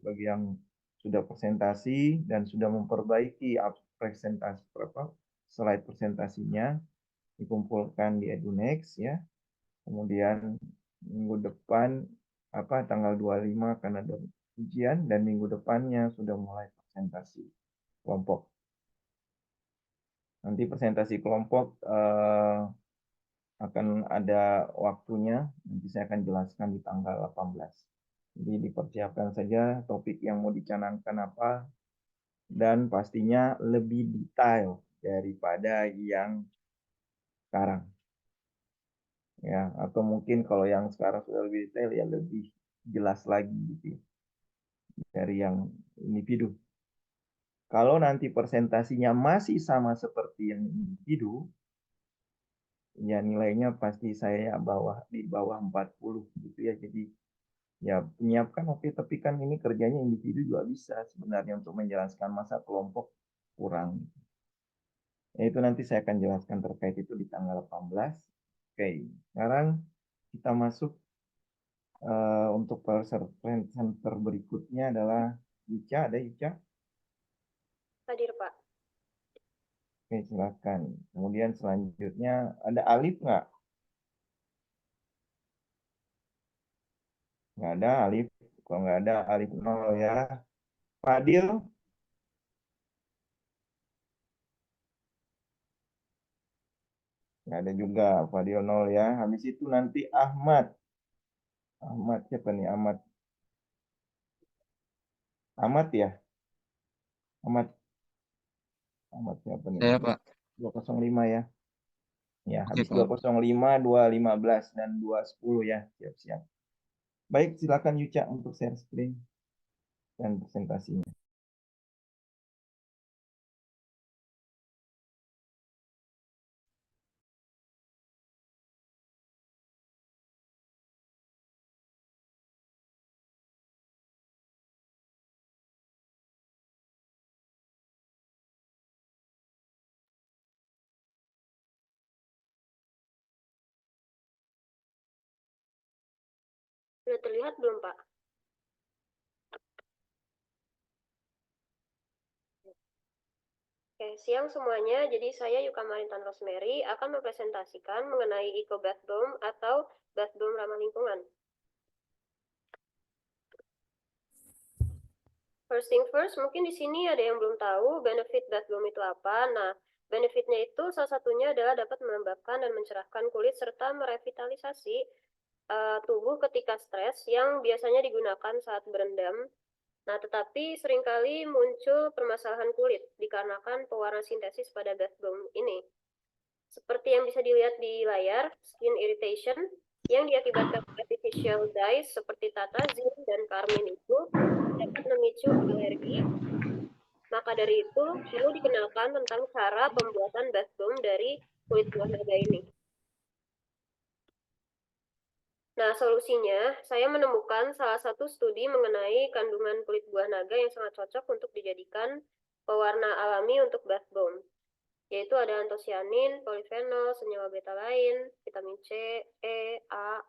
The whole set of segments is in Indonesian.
bagi yang sudah presentasi dan sudah memperbaiki slide presentasinya dikumpulkan di Edunext ya. Kemudian minggu depan tanggal 25 akan ada ujian dan minggu depannya sudah mulai presentasi kelompok. Nanti presentasi kelompok akan ada waktunya, nanti saya akan jelaskan di tanggal 18. Jadi dipersiapkan saja topik yang mau dicanangkan apa, dan pastinya lebih detail daripada yang sekarang. Ya, atau mungkin kalau yang sekarang sudah lebih detail ya lebih jelas lagi gitu dari yang individu. Kalau nanti presentasinya masih sama seperti yang individu, ya nilainya pasti saya di bawah 40 gitu ya. Jadi ya menyiapkan oke, tapi kan ini kerjanya individu juga bisa sebenarnya untuk menjelaskan, masa kelompok kurang. Ya, itu nanti saya akan jelaskan terkait itu di tanggal 18. Oke, sekarang kita masuk untuk presenter berikutnya adalah Ica. Ada Ica? Hadir, Pak. Oke, silakan. Kemudian selanjutnya ada Alif nggak? Nggak ada Alif. Kalau nggak ada Alif 0 ya. Fadil? Nggak ada juga. Fadil 0 ya. Habis itu nanti Ahmad. Ahmad siapa nih? Ahmad ya? Ahmad. Ahmad siapa nih? Saya, Pak. 205 ya. Ya, Oke, habis Pak. 205, 215, dan 210 ya. Siap-siap. Baik, silakan Yuca untuk share screen dan presentasinya. Sudah terlihat belum, Pak? Oke, siang semuanya. Jadi saya Yuka Marintan Rosemary akan mempresentasikan mengenai Eco Bathroom atau bathroom ramah lingkungan. First thing first, mungkin di sini ada yang belum tahu benefit bathroom itu apa. Nah, benefitnya itu salah satunya adalah dapat melembabkan dan mencerahkan kulit serta merevitalisasi tubuh ketika stres yang biasanya digunakan saat berendam. Nah, tetapi seringkali muncul permasalahan kulit dikarenakan pewarna sintesis pada bathroom ini. Seperti yang bisa dilihat di layar, skin irritation yang diakibatkan artificial dyes seperti tatazin dan karmin itu dapat memicu alergi. Maka dari itu, perlu dikenalkan tentang cara pembuatan bathroom dari kulit buah naga ini. Nah, solusinya, saya menemukan salah satu studi mengenai kandungan kulit buah naga yang sangat cocok untuk dijadikan pewarna alami untuk bathroom, yaitu ada antosianin, polifenol, senyawa beta lain, vitamin C, E, A,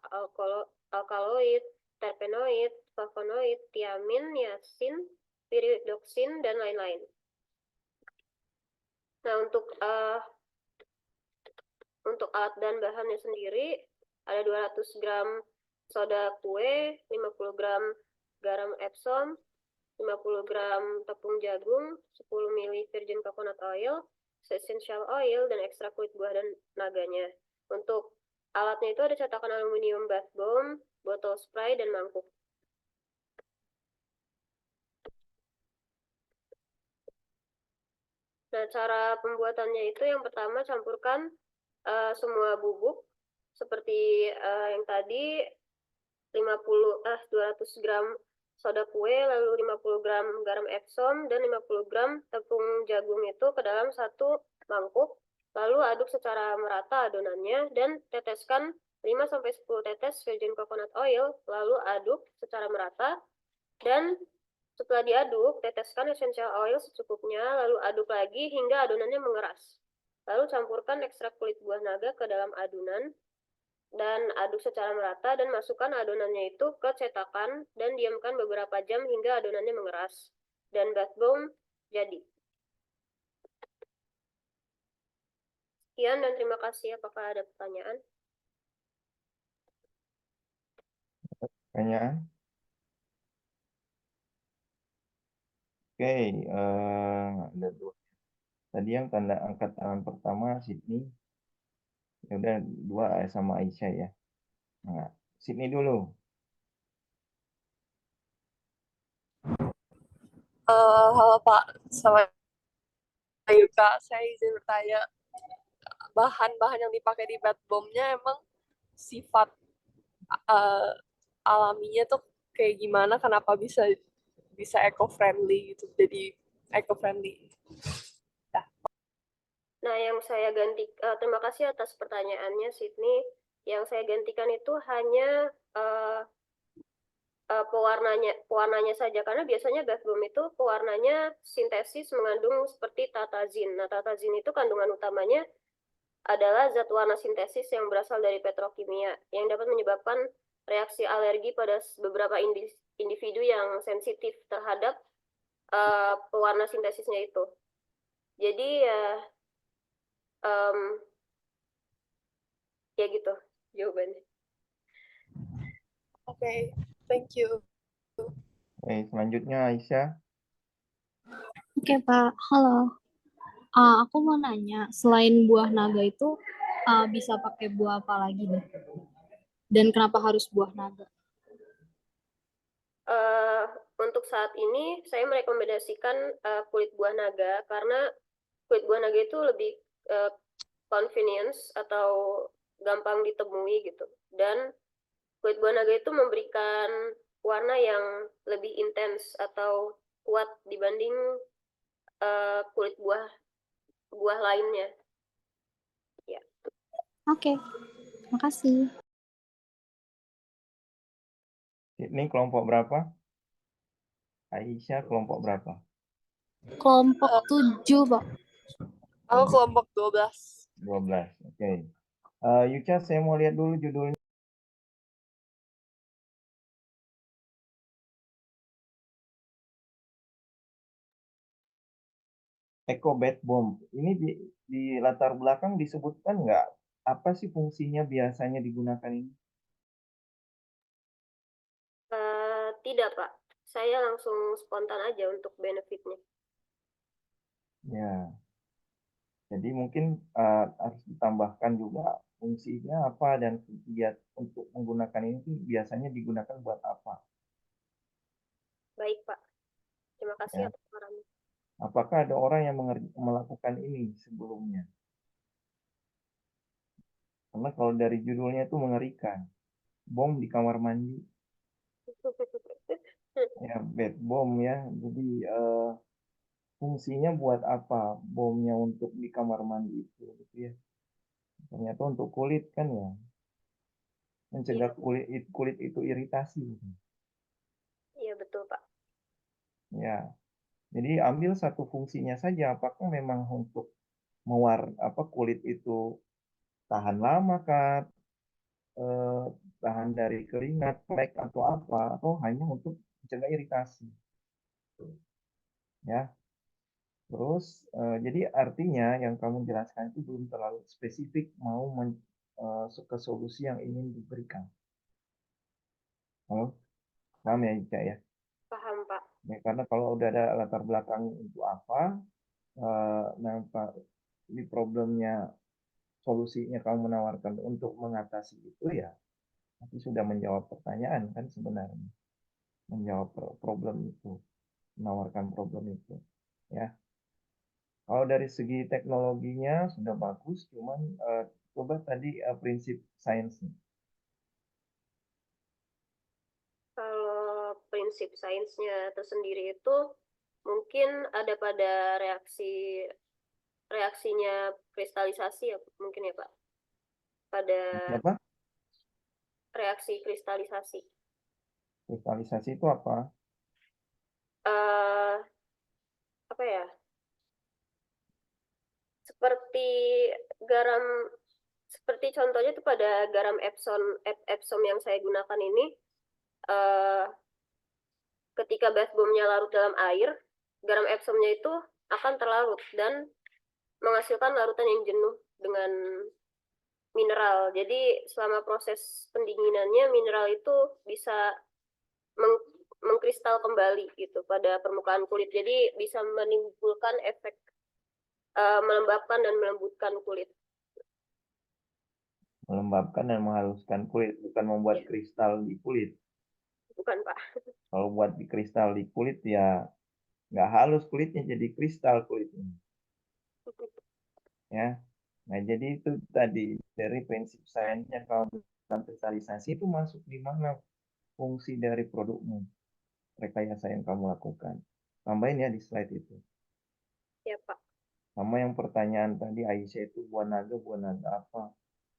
alkaloid, terpenoid, flavonoid, tiamin, niacin, pyridoxine, dan lain-lain. Nah, untuk alat dan bahannya sendiri, ada 200 gram soda kue, 50 gram garam Epsom, 50 gram tepung jagung, 10 ml virgin coconut oil, essential oil, dan ekstrak kulit buah dan naganya. Untuk alatnya itu ada cetakan aluminium bath bomb, botol spray, dan mangkuk. Nah, cara pembuatannya itu yang pertama campurkan semua bubuk seperti yang tadi 200 gram soda kue, lalu 50 gram garam Epsom, dan 50 gram tepung jagung itu ke dalam satu mangkuk. Lalu aduk secara merata adonannya dan teteskan 5-10 tetes virgin coconut oil, lalu aduk secara merata. Dan setelah diaduk, teteskan essential oil secukupnya, lalu aduk lagi hingga adonannya mengeras. Lalu campurkan ekstrak kulit buah naga ke dalam adonan. dan aduk secara merata dan masukkan adonannya itu ke cetakan dan diamkan beberapa jam hingga adonannya mengeras. Dan bath bomb jadi. Sekian dan terima kasih. Apakah ada pertanyaan? Pertanyaan? Oke, ada dua. Tadi yang tanda angkat tangan pertama Sydney, ya udah dua sama Aisyah ya. Nah, Sydney dulu. Halo Pak, sama Yuka. Saya izin bertanya, bahan-bahan yang dipakai di bath bomb-nya emang sifat uh, alaminya tuh kayak gimana? Kenapa bisa bisa eco-friendly gitu? Jadi eco-friendly. Nah, yang saya terima kasih atas pertanyaannya, Sydney. Yang saya gantikan itu hanya pewarnanya saja, karena biasanya bath bomb itu pewarnanya sintesis mengandung seperti tatazin. Nah, tatazin itu kandungan utamanya adalah zat warna sintesis yang berasal dari petrokimia yang dapat menyebabkan reaksi alergi pada beberapa individu yang sensitif terhadap pewarna sintesisnya itu. Jadi ya gitu jawabannya. Oke, thank you. Oke, selanjutnya Aisyah. Oke Pak, halo. Aku mau nanya, selain buah naga itu bisa pakai buah apa lagi nih? Dan kenapa harus buah naga? Untuk saat ini saya merekomendasikan kulit buah naga karena kulit buah naga itu lebih convenience atau gampang ditemui gitu. Dan kulit buah naga itu memberikan warna yang lebih intens atau kuat dibanding kulit buah lainnya. Ya. Oke, makasih. Sydney kelompok berapa? Aisyah kelompok berapa? Kelompok 7, Pak. Aku kelompok 12. 12. Oke. Yucha, saya mau lihat dulu judulnya. Eco bath bomb. Ini di latar belakang disebutkan nggak apa sih fungsinya biasanya digunakan ini? Tidak, Pak. Saya langsung spontan aja untuk benefitnya. Ya. Jadi mungkin harus ditambahkan juga fungsinya apa dan kiat untuk menggunakan ini biasanya digunakan buat apa? Baik, Pak. Terima kasih Ya. atas sarannya. Apakah ada orang yang melakukan ini sebelumnya? Karena kalau dari judulnya itu mengerikan. Bom di kamar mandi. Ya, bed bom ya. Jadi fungsinya buat apa bomnya untuk di kamar mandi itu gitu ya. Ternyata untuk kulit kan ya. Mencegah kulit itu iritasi gitu. Iya, betul, Pak. Ya. Jadi ambil satu fungsinya saja apakah memang untuk kulit itu tahan lama kah, tahan dari keringat, flek atau apa atau hanya untuk mencegah iritasi. Ya. Terus jadi artinya yang kamu jelaskan itu belum terlalu spesifik mau ke solusi yang ingin diberikan. Halo? Paham ya Ica ya? Paham, Pak. Ya, karena kalau udah ada latar belakang untuk apa, nah ini problemnya, solusinya kamu menawarkan untuk mengatasi itu ya, nanti sudah menjawab pertanyaan kan sebenarnya, menjawab problem itu, menawarkan problem itu, ya. Kalau dari segi teknologinya sudah bagus, cuman coba tadi prinsip sainsnya. Kalau prinsip sainsnya tersendiri itu mungkin ada pada reaksinya kristalisasi ya mungkin ya Pak. Pada Apa? reaksi kristalisasi. Kristalisasi itu apa? Apa ya? Seperti garam seperti contohnya tuh pada garam Epsom yang saya gunakan ini, eh, ketika bathbombnya larut dalam air, garam Epsomnya itu akan terlarut dan menghasilkan larutan yang jenuh dengan mineral. Jadi selama proses pendinginannya mineral itu bisa mengkristal kembali gitu pada permukaan kulit. Jadi bisa menimbulkan efek melembabkan dan melembutkan kulit. Melembabkan dan menghaluskan kulit, bukan membuat Ya, kristal di kulit. bukan Pak. Kalau buat di kristal di kulit ya nggak halus kulitnya, jadi kristal kulitnya. Ya. Nah, jadi itu tadi dari prinsip sainsnya kalau dalam kristalisasi itu masuk di mana fungsi dari produkmu, rekayasa yang kamu lakukan. Tambahin ya di slide itu. Ya Pak. Sama yang pertanyaan tadi Aisyah itu buah naga apa?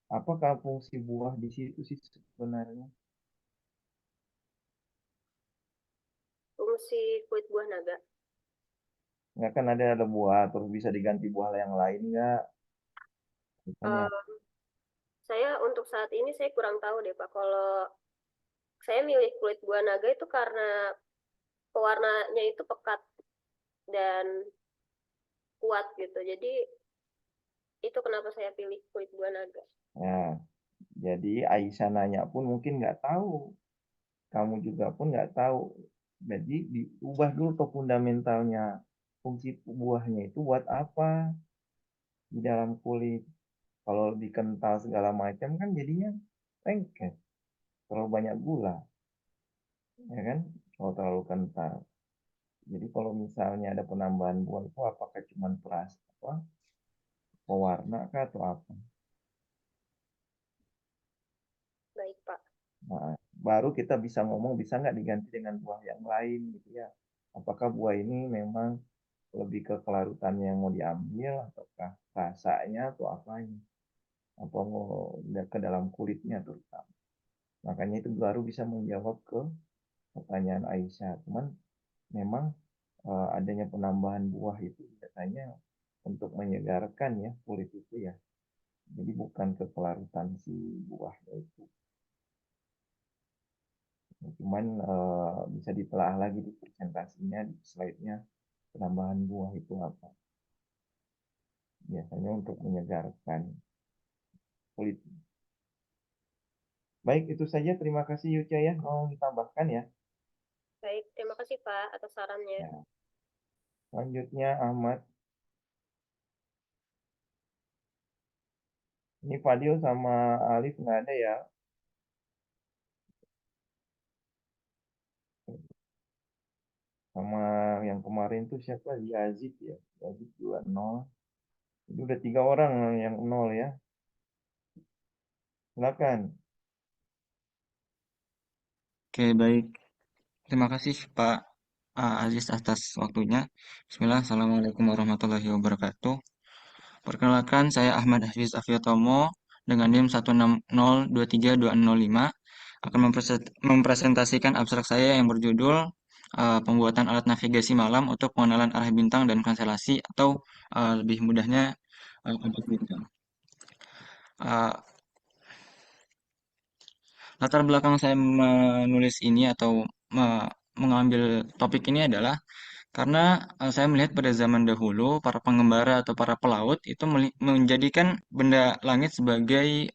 Apakah fungsi buah di situ sih sebenarnya? Fungsi kulit buah naga. Nggak kan ada buah terus bisa diganti buah yang lain nggak? Misalnya, Eh, saya untuk saat ini saya kurang tahu deh Pak. Kalau saya milih kulit buah naga itu karena pewarnanya itu pekat dan kuat gitu. Jadi itu kenapa saya pilih kulit buah naga. nah, jadi Aisyah nanya pun mungkin nggak tahu, kamu juga pun nggak tahu. Jadi diubah dulu ke fundamentalnya. Fungsi buahnya itu buat apa di dalam kulit? Kalau dikental segala macam kan jadinya lengket, terlalu banyak gula, ya kan? Kalau terlalu kental. Jadi kalau misalnya ada penambahan buah itu apakah cuma plastik, apa, pewarna kah atau apa? Baik Pak. Nah, baru kita bisa ngomong bisa nggak diganti dengan buah yang lain gitu ya. Apakah buah ini memang lebih ke kelarutannya yang mau diambil ataukah rasanya atau apanya? Apa mau ke dalam kulitnya terutama. Makanya itu baru bisa menjawab ke pertanyaan Aisyah. Cuman memang adanya penambahan buah itu biasanya untuk menyegarkan ya kulit itu ya. Jadi bukan ke kelarutan si buah itu. Cuman bisa ditelaah lagi di presentasinya, di slide-nya, penambahan buah itu apa. Biasanya untuk menyegarkan kulit. Baik, itu saja. Terima kasih Yuca ya. Mau ditambahkan ya. Baik, terima kasih Pak atas sarannya. Ya. Selanjutnya Ahmad. Ini Fadil sama Alif nggak ada ya. Sama yang kemarin tuh siapa? Yazid ya. Yazid juga nol. Jadi udah 3 orang yang nol ya. Silakan. Oke, baik. Terima kasih Pak Aziz atas waktunya. Bismillah, Assalamualaikum warahmatullahi wabarakatuh. Perkenalkan, saya Ahmad Hafiz Afiotomo dengan NIM 160232605 akan mempresentasikan abstrak saya yang berjudul pembuatan alat navigasi malam untuk pengenalan arah bintang dan konstelasi atau lebih mudahnya kompas bintang. Uh, Latar belakang saya menulis ini atau mengambil topik ini adalah karena saya melihat pada zaman dahulu para pengembara atau para pelaut itu menjadikan benda langit sebagai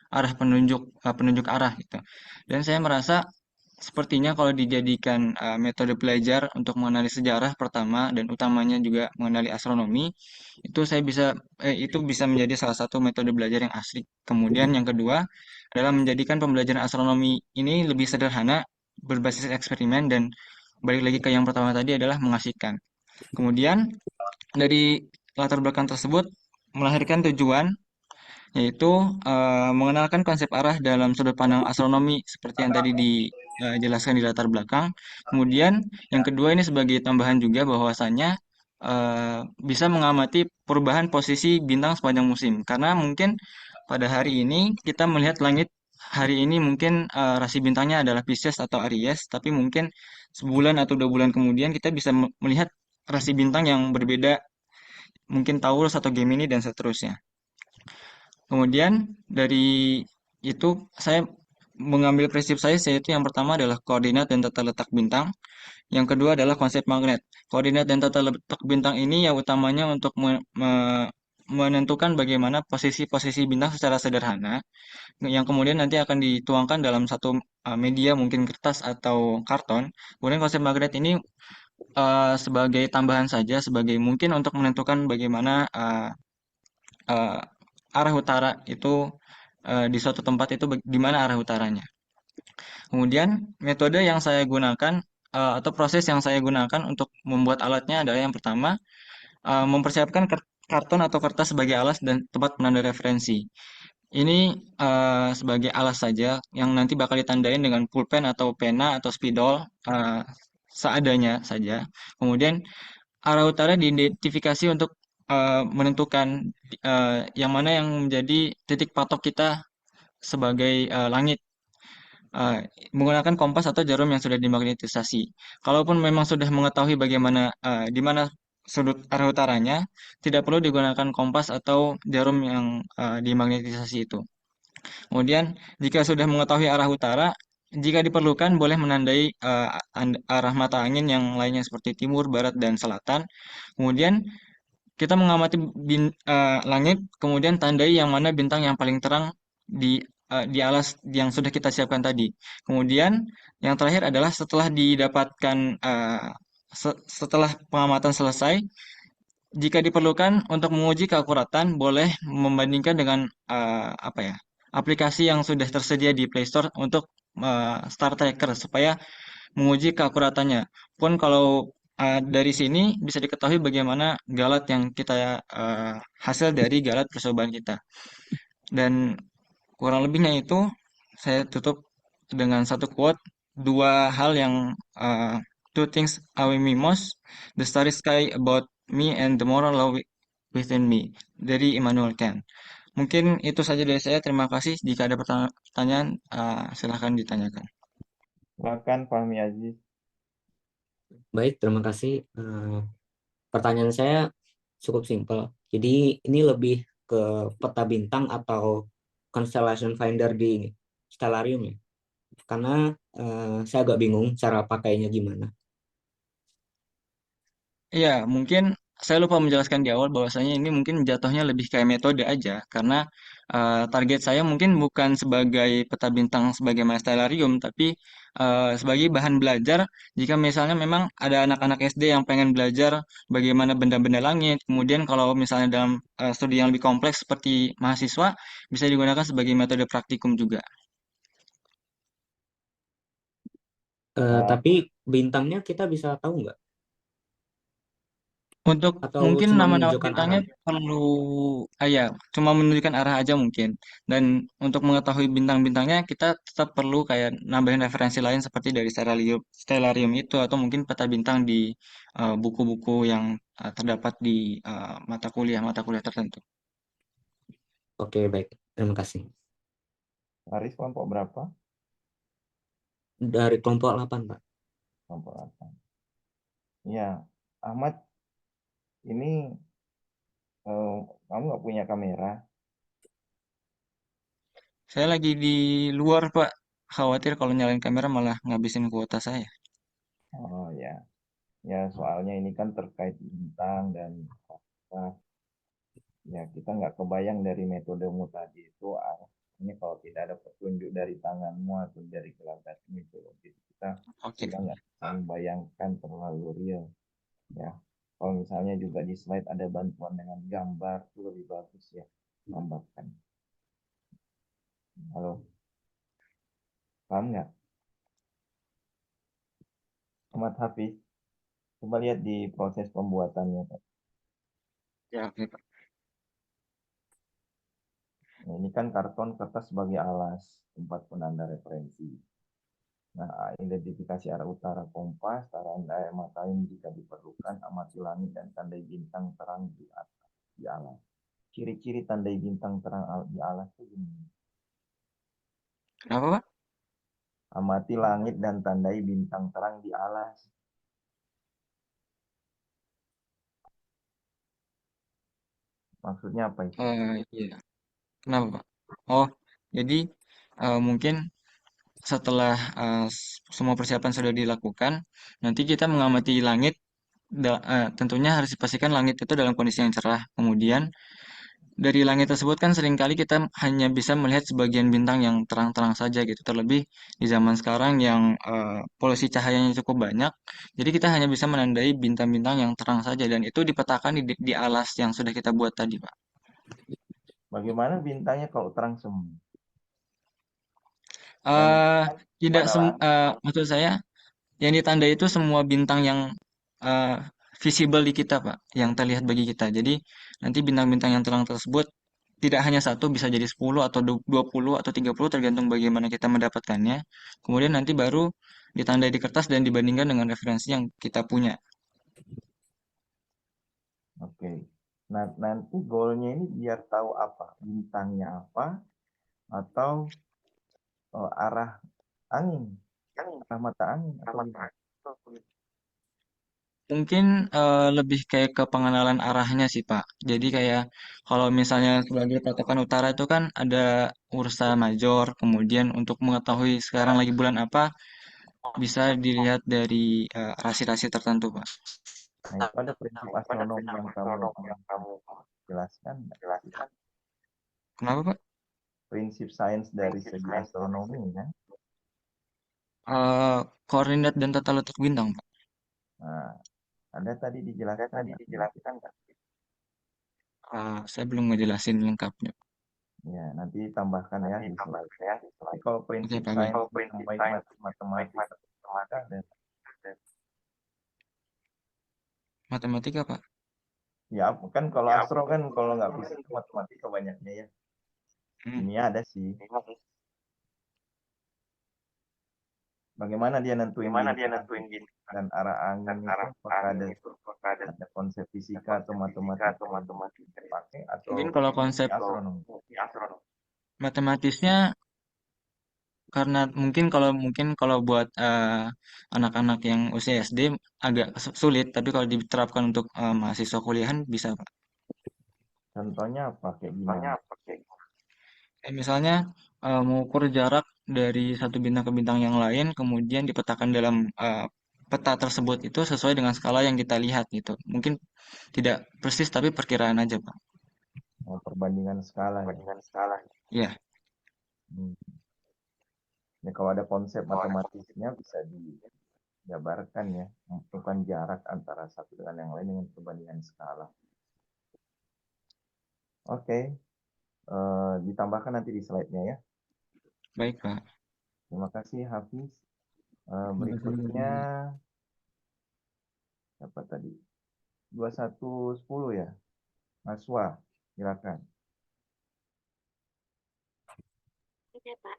arah penunjuk arah gitu. Dan saya merasa sepertinya kalau dijadikan metode belajar untuk mengenali sejarah pertama dan utamanya juga mengenali astronomi, itu bisa menjadi salah satu metode belajar yang asli. Kemudian yang kedua adalah menjadikan pembelajaran astronomi ini lebih sederhana, berbasis eksperimen dan balik lagi ke yang pertama tadi adalah mengasihkan. Kemudian dari latar belakang tersebut melahirkan tujuan yaitu mengenalkan konsep arah dalam sudut pandang astronomi seperti yang tadi dijelaskan di latar belakang. Kemudian yang kedua ini sebagai tambahan juga bahwasannya bisa mengamati perubahan posisi bintang sepanjang musim karena mungkin pada hari ini kita melihat langit hari ini mungkin rasi bintangnya adalah Pisces atau Aries, tapi mungkin sebulan atau 2 bulan kemudian kita bisa melihat rasi bintang yang berbeda, mungkin Taurus atau Gemini dan seterusnya. Kemudian dari itu saya mengambil prinsip saya, yaitu yang pertama adalah koordinat dan tata letak bintang. Yang kedua adalah konsep magnet. Koordinat dan tata letak bintang ini ya utamanya untuk menentukan bagaimana posisi-posisi bintang secara sederhana, yang kemudian nanti akan dituangkan dalam satu media, mungkin kertas atau karton. Kemudian konsep magnet ini sebagai tambahan saja, sebagai mungkin untuk menentukan bagaimana eh, arah utara itu di suatu tempat itu di mana arah utaranya. Kemudian metode yang saya gunakan atau proses yang saya gunakan untuk membuat alatnya adalah yang pertama mempersiapkan karton atau kertas sebagai alas dan tempat penanda referensi. Ini sebagai alas saja yang nanti bakal ditandain dengan pulpen atau pena atau spidol seadanya saja. Kemudian arah utara diidentifikasi untuk menentukan yang mana yang menjadi titik patok kita sebagai langit, menggunakan kompas atau jarum yang sudah dimagnetisasi. Kalaupun memang sudah mengetahui bagaimana di mana sudut arah utaranya, tidak perlu digunakan kompas atau jarum yang dimagnetisasi itu. Kemudian, jika sudah mengetahui arah utara, jika diperlukan boleh menandai arah mata angin yang lainnya seperti timur, barat, dan selatan. Kemudian kita mengamati langit, kemudian tandai yang mana bintang yang paling terang di alas yang sudah kita siapkan tadi. Kemudian yang terakhir adalah setelah didapatkan setelah pengamatan selesai, jika diperlukan untuk menguji keakuratan, boleh membandingkan dengan apa ya, aplikasi yang sudah tersedia di Play Store untuk Star Tracker supaya menguji keakuratannya. Pun kalau dari sini bisa diketahui bagaimana galat yang kita hasil dari galat percobaan kita. Dan kurang lebihnya itu saya tutup dengan satu quote, dua hal yang two things awe me most, the starry sky about me and the moral law within me, dari Immanuel Kant. Mungkin itu saja dari saya. Terima kasih. Jika ada pertanyaan, silahkan ditanyakan. Silakan Fahmi Aziz. Baik, terima kasih. Pertanyaan saya cukup simpel. Jadi ini lebih ke peta bintang atau constellation finder di Stellarium ya. Karena saya agak bingung cara pakainya gimana. Iya, mungkin saya lupa menjelaskan di awal bahwasanya ini mungkin jatuhnya lebih kayak metode aja, karena target saya mungkin bukan sebagai peta bintang sebagaimana Stellarium, tapi sebagai bahan belajar jika misalnya memang ada anak-anak SD yang pengen belajar bagaimana benda-benda langit, kemudian kalau misalnya dalam studi yang lebih kompleks seperti mahasiswa, bisa digunakan sebagai metode praktikum juga. Nah, Tapi bintangnya kita bisa tahu nggak? Untuk Atau mungkin cuma nama-nama menunjukkan bintangnya arah? perlu, ya, cuma menunjukkan arah aja mungkin. Dan untuk mengetahui bintang-bintangnya, kita tetap perlu kayak nambahin referensi lain seperti dari stellarium itu atau mungkin peta bintang di buku-buku yang terdapat di mata kuliah tertentu. Oke, baik. Terima kasih. Haris kelompok berapa? Dari kelompok 8, Pak. Kelompok 8. Ya, Ahmad, ini kamu nggak punya kamera? Saya lagi di luar, Pak. Khawatir kalau nyalain kamera malah ngabisin kuota saya. Oh ya, ya soalnya ini kan terkait bintang dan apa, ya kita nggak kebayang dari metodemu tadi itu arahnya kalau tidak ada petunjuk dari tanganmu atau dari gelagatmu itu. Jadi kita Oke. juga nggak bisa membayangkan terlalu real. Ya, kalau misalnya juga di slide ada bantuan dengan gambar itu lebih bagus ya, tambahkan. Halo, paham nggak? Ahmad Hafiz, coba lihat di proses pembuatannya, Pak. Ya, oke, Pak. Nah, ini kan karton kertas sebagai alas tempat penanda referensi. Nah, identifikasi arah utara kompas, tanda mata angin jika diperlukan, amati langit dan tandai bintang terang di atas, di alas. Ciri-ciri tandai bintang terang di alas itu gimana? Kenapa, Pak? Amati langit dan tandai bintang terang di alas. Maksudnya apa itu? Iya. Kenapa, Pak? Oh, jadi mungkin setelah semua persiapan sudah dilakukan, nanti kita mengamati langit. Tentunya harus dipastikan langit itu dalam kondisi yang cerah. Kemudian dari langit tersebut kan seringkali kita hanya bisa melihat sebagian bintang yang terang-terang saja gitu. Terlebih di zaman sekarang yang polusi cahayanya cukup banyak. Jadi kita hanya bisa menandai bintang-bintang yang terang saja dan itu dipetakan di alas yang sudah kita buat tadi, Pak. Bagaimana bintangnya kalau terang semua? Dan Eh tidak pada langit. maksud saya yang ditandai itu semua bintang yang eh, visible di kita, Pak, yang terlihat bagi kita. Jadi nanti bintang-bintang yang terang tersebut tidak hanya satu, bisa jadi 10 atau 20 atau 30 tergantung bagaimana kita mendapatkannya. Kemudian nanti baru ditandai di kertas dan dibandingkan dengan referensi yang kita punya. Oke. Nah, nanti goalnya ini biar tahu apa? Bintangnya apa atau arah angin, arah mata angin atau gimana? Mungkin lebih kayak ke pengenalan arahnya sih, Pak. Jadi kayak kalau misalnya sebagai patokan utara itu kan ada Ursa Major, kemudian untuk mengetahui sekarang lagi bulan apa bisa dilihat dari rasi-rasi tertentu, Pak. Nah, itu ada prinsip astronomi yang kamu jelaskan nggak? Kenapa, Pak? Prinsip sains dari segi astronomi kan? Eh, Koordinat dan tata letak bintang, Pak. Nah, ada tadi dijelaskan nggak? Saya belum ngejelasin lengkapnya. Ya, nanti tambahkan ya di slide. Tapi kalau Oke, prinsip Pak Ben. sains yang baik matematik ada. Matematika, Pak. Ya, kan kalau astro kan kalau nggak bisa matematika banyaknya ya. Hmm. Ini ada sih. Bagaimana dia nentuin bintang dan arah angin itu apakah ada konsep fisika atau matematika yang dipakai atau Mungkin kalau konsep astronomi? matematisnya karena mungkin kalau buat anak-anak yang usia SD agak sulit, tapi kalau diterapkan untuk mahasiswa kuliahan bisa, Pak. Contohnya apa kayak gimana? Misalnya mengukur jarak dari satu bintang ke bintang yang lain, kemudian dipetakan dalam peta tersebut itu sesuai dengan skala yang kita lihat gitu. Mungkin tidak persis tapi perkiraan aja, Pak. Oh, perbandingan skala ya. Ya, Hmm. Ya, kalau ada konsep matematisnya bisa dijabarkan ya, menentukan jarak antara satu dengan yang lain dengan perbandingan skala. Oke, ditambahkan nanti di slide-nya ya. baik, Pak. Terima kasih Hafiz. Terima kasih. Berikutnya apa tadi? 2110 ya. Naswa, silakan. Oke, Pak.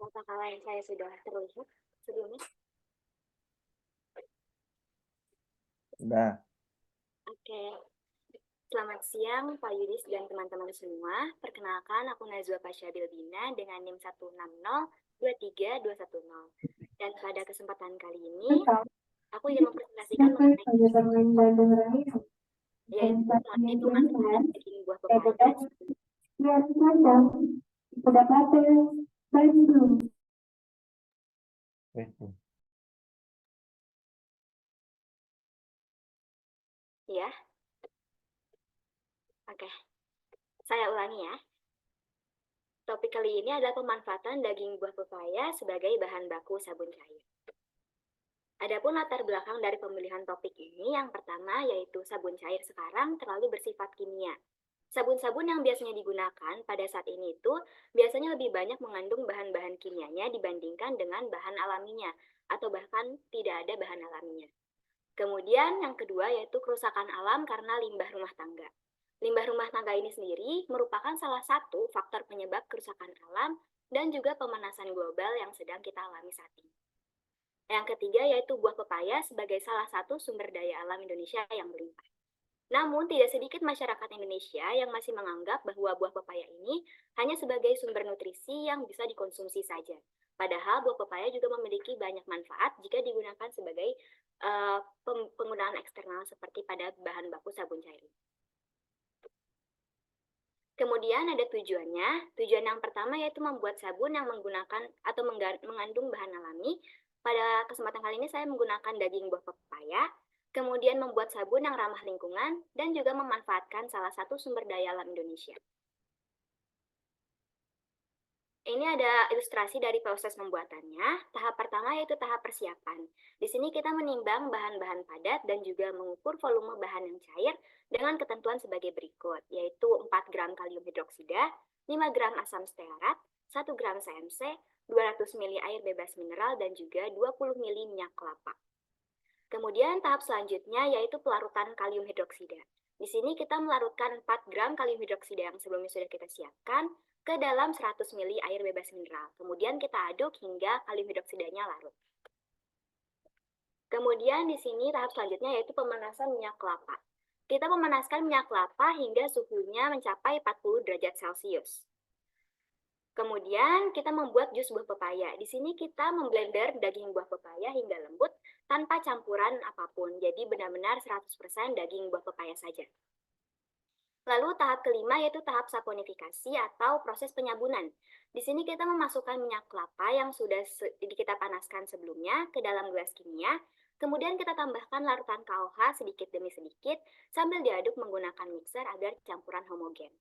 Apakah yang saya sudah terlihat sebelumnya? Sudah. Oke. Selamat siang Pak Yudis dan teman-teman semua. Perkenalkan, aku Najwa Pasha Bilbina dengan NIM 160-23210. Dan pada kesempatan kali ini, aku ingin mempresentasikan mengenai yaitu mengenai pemanfaatan daging buah pepaya. Ya, oke. Saya ulangi ya. Topik kali ini adalah pemanfaatan daging buah pepaya sebagai bahan baku sabun cair. Adapun latar belakang dari pemilihan topik ini, yang pertama yaitu sabun cair sekarang terlalu bersifat kimia. Sabun-sabun yang biasanya digunakan pada saat ini itu biasanya lebih banyak mengandung bahan-bahan kimianya dibandingkan dengan bahan alaminya, atau bahkan tidak ada bahan alaminya. Kemudian yang kedua yaitu kerusakan alam karena limbah rumah tangga. Limbah rumah tangga ini sendiri merupakan salah satu faktor penyebab kerusakan alam dan juga pemanasan global yang sedang kita alami saat ini. Yang ketiga yaitu buah pepaya sebagai salah satu sumber daya alam Indonesia yang melimpah. Namun, tidak sedikit masyarakat Indonesia yang masih menganggap bahwa buah pepaya ini hanya sebagai sumber nutrisi yang bisa dikonsumsi saja. Padahal buah pepaya juga memiliki banyak manfaat jika digunakan sebagai penggunaan eksternal seperti pada bahan baku sabun cair. Kemudian ada tujuannya. Tujuan yang pertama yaitu membuat sabun yang menggunakan atau mengandung bahan alami. Pada kesempatan kali ini saya menggunakan daging buah pepaya. Kemudian membuat sabun yang ramah lingkungan dan juga memanfaatkan salah satu sumber daya alam Indonesia. Ini ada ilustrasi dari proses pembuatannya. Tahap pertama yaitu tahap persiapan. Di sini kita menimbang bahan-bahan padat dan juga mengukur volume bahan yang cair dengan ketentuan sebagai berikut, yaitu 4 gram kalium hidroksida, 5 gram asam stearat, 1 gram CMC, 200 ml air bebas mineral, dan juga 20 ml minyak kelapa. Kemudian tahap selanjutnya yaitu pelarutan kalium hidroksida. Di sini kita melarutkan 4 gram kalium hidroksida yang sebelumnya sudah kita siapkan ke dalam 100 ml air bebas mineral. Kemudian kita aduk hingga kalium hidroksidanya larut. Kemudian di sini tahap selanjutnya yaitu pemanasan minyak kelapa. Kita memanaskan minyak kelapa hingga suhunya mencapai 40 derajat Celcius. Kemudian kita membuat jus buah pepaya. Di sini kita memblender daging buah pepaya hingga lembut tanpa campuran apapun. Jadi benar-benar 100% daging buah pepaya saja. Lalu tahap kelima yaitu tahap saponifikasi atau proses penyabunan. Di sini kita memasukkan minyak kelapa yang sudah kita panaskan sebelumnya ke dalam gelas kimia. Kemudian kita tambahkan larutan KOH sedikit demi sedikit sambil diaduk menggunakan mixer agar campuran homogen.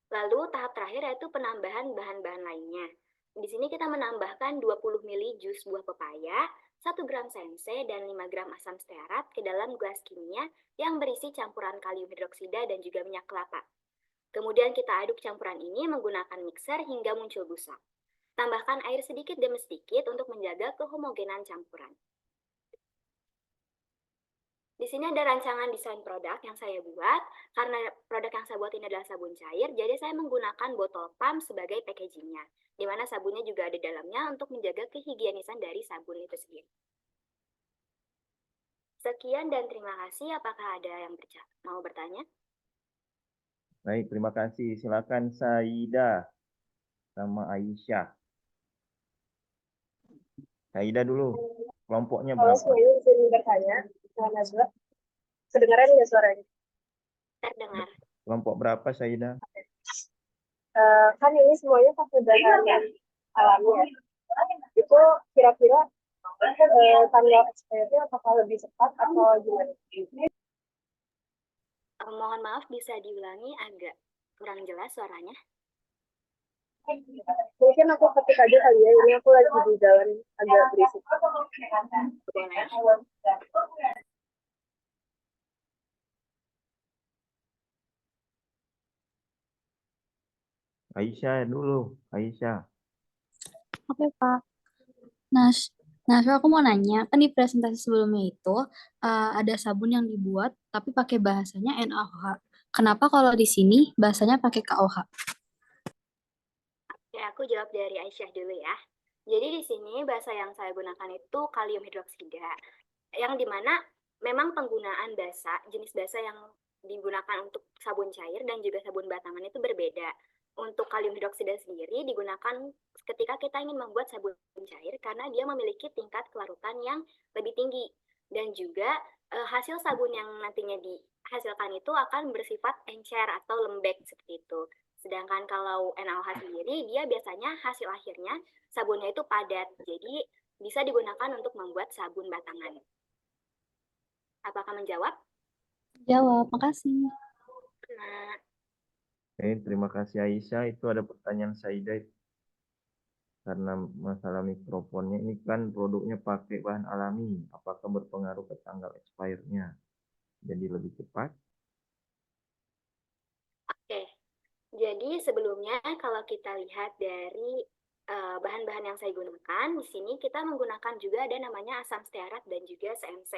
Lalu tahap terakhir yaitu penambahan bahan-bahan lainnya. Di sini kita menambahkan 20 ml jus buah pepaya, 1 gram CMC, dan 5 gram asam stearat ke dalam gelas kimia yang berisi campuran kalium hidroksida dan juga minyak kelapa. Kemudian kita aduk campuran ini menggunakan mixer hingga muncul busa. Tambahkan air sedikit demi sedikit untuk menjaga kehomogenan campuran. Di sini ada rancangan desain produk yang saya buat. Karena produk yang saya buat ini adalah sabun cair, jadi saya menggunakan botol pump sebagai packagingnya, di mana sabunnya juga ada dalamnya untuk menjaga kehigienisan dari sabun itu sendiri. Sekian dan terima kasih. Apakah ada yang mau bertanya? Baik, terima kasih. Silakan Saida sama Aisyah. Saida dulu. Kelompoknya Kalau berapa? semuanya bisa bertanya, Najwa. Kedengaran nggak suaranya? Terdengar. Kelompok berapa, Saida? Kan ini semuanya pakai bahan alami ya. Itu kira-kira tanggal expirednya apakah lebih cepat atau gimana? Mohon maaf, bisa diulangi, agak kurang jelas suaranya. Mungkin aku ketik aja kali ya, ini aku lagi di jalan agak berisik. Boleh. Aisyah dulu. Aisyah. Oke, Pak. Nah, aku mau nanya, kan di presentasi sebelumnya itu ada sabun yang dibuat tapi pakai bahasanya NaOH. Kenapa kalau di sini bahasanya pakai KOH? Ya, aku jawab dari Aisyah dulu ya. Jadi di sini bahasa yang saya gunakan itu kalium hidroksida, yang dimana memang penggunaan jenis basa yang digunakan untuk sabun cair dan juga sabun batangan itu berbeda. Untuk kalium hidroksida sendiri digunakan ketika kita ingin membuat sabun cair karena dia memiliki tingkat kelarutan yang lebih tinggi. Dan juga hasil sabun yang nantinya dihasilkan itu akan bersifat encer atau lembek seperti itu. Sedangkan kalau NaOH sendiri, dia biasanya hasil akhirnya sabunnya itu padat. Jadi bisa digunakan untuk membuat sabun batangan. Apakah menjawab? Jawab, makasih. Nah, Oke, terima kasih Aisyah. Itu ada pertanyaan Saida. Karena masalah mikrofonnya ini kan produknya pakai bahan alami. Apakah berpengaruh ke tanggal expirednya? Jadi lebih cepat? Oke. Jadi sebelumnya kalau kita lihat dari bahan-bahan yang saya gunakan, di sini kita menggunakan juga ada namanya asam stearat dan juga CMC.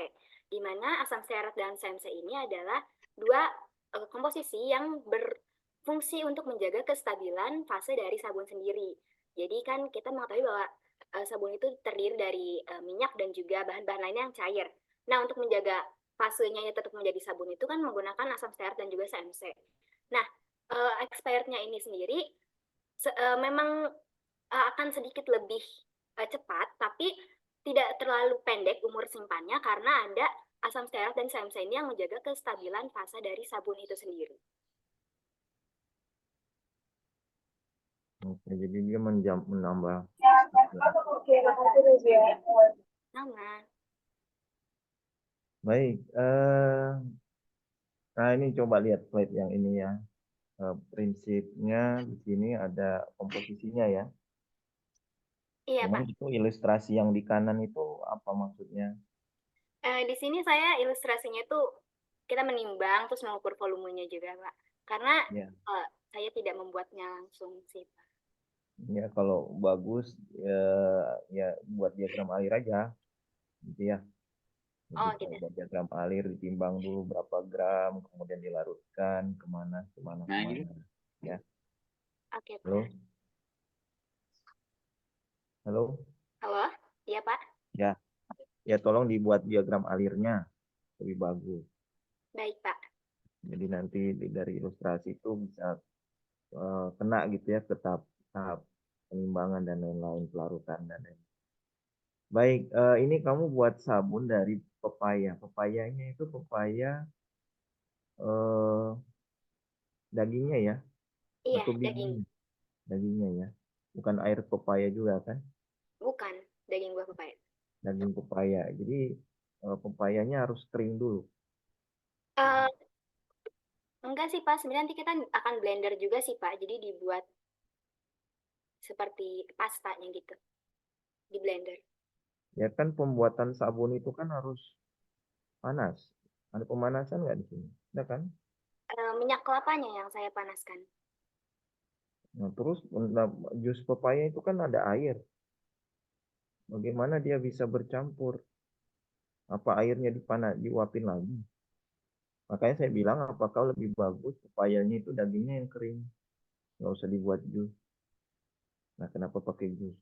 Di mana asam stearat dan CMC ini adalah dua komposisi yang berfungsi untuk menjaga kestabilan fase dari sabun sendiri. Jadi kan kita mengetahui bahwa sabun itu terdiri dari minyak dan juga bahan-bahan lainnya yang cair. Nah, untuk menjaga fasenya tetap menjadi sabun itu kan menggunakan asam stearat dan juga CMC. Nah, expirednya ini sendiri memang akan sedikit lebih cepat, tapi tidak terlalu pendek umur simpannya karena ada asam stearat dan CMC ini yang menjaga kestabilan fasa dari sabun itu sendiri. Oke, jadi dia menambah. Oke, makasih Nazia. Sama. Baik, nah ini coba lihat slide yang ini ya. Prinsipnya di sini ada komposisinya ya. Iya, Pak. Cuman itu ilustrasi yang di kanan itu apa maksudnya? Di sini saya ilustrasinya itu kita menimbang terus mengukur volumenya juga, Pak. Karena Ya, saya tidak membuatnya langsung sih, Pak. ya kalau bagus ya buat diagram alir aja, gitu ya. Jadi Oh, kalau gitu. buat diagram alir ditimbang dulu berapa gram, kemudian dilarutkan kemana. Ya, Oke, Pak. halo, halo, Halo? Iya, Pak. ya tolong dibuat diagram alirnya lebih bagus. Baik, Pak. Jadi nanti dari ilustrasi itu bisa kena gitu ya ke tahap penimbangan dan lain-lain, pelarutan dan lain. Baik, ini kamu buat sabun dari pepaya. Pepayanya itu pepaya dagingnya ya Iya, atau daging. bijinya? Dagingnya ya. Bukan air pepaya juga kan? Bukan daging buah pepaya. Daging pepaya. Jadi pepayanya harus kering dulu. Eh, enggak sih, Pak. Sebenarnya nanti kita akan blender juga sih, Pak. Jadi dibuat seperti pastanya gitu. Di blender. Ya kan pembuatan sabun itu kan harus panas. Ada pemanasan nggak di sini? Ada kan? Minyak kelapanya yang saya panaskan. Nah, terus jus pepaya itu kan ada air. Bagaimana dia bisa bercampur? Apa airnya diuapin lagi? Makanya saya bilang apakah lebih bagus pepayanya itu dagingnya yang kering. Nggak usah dibuat jus. Nah, kenapa pakai jus?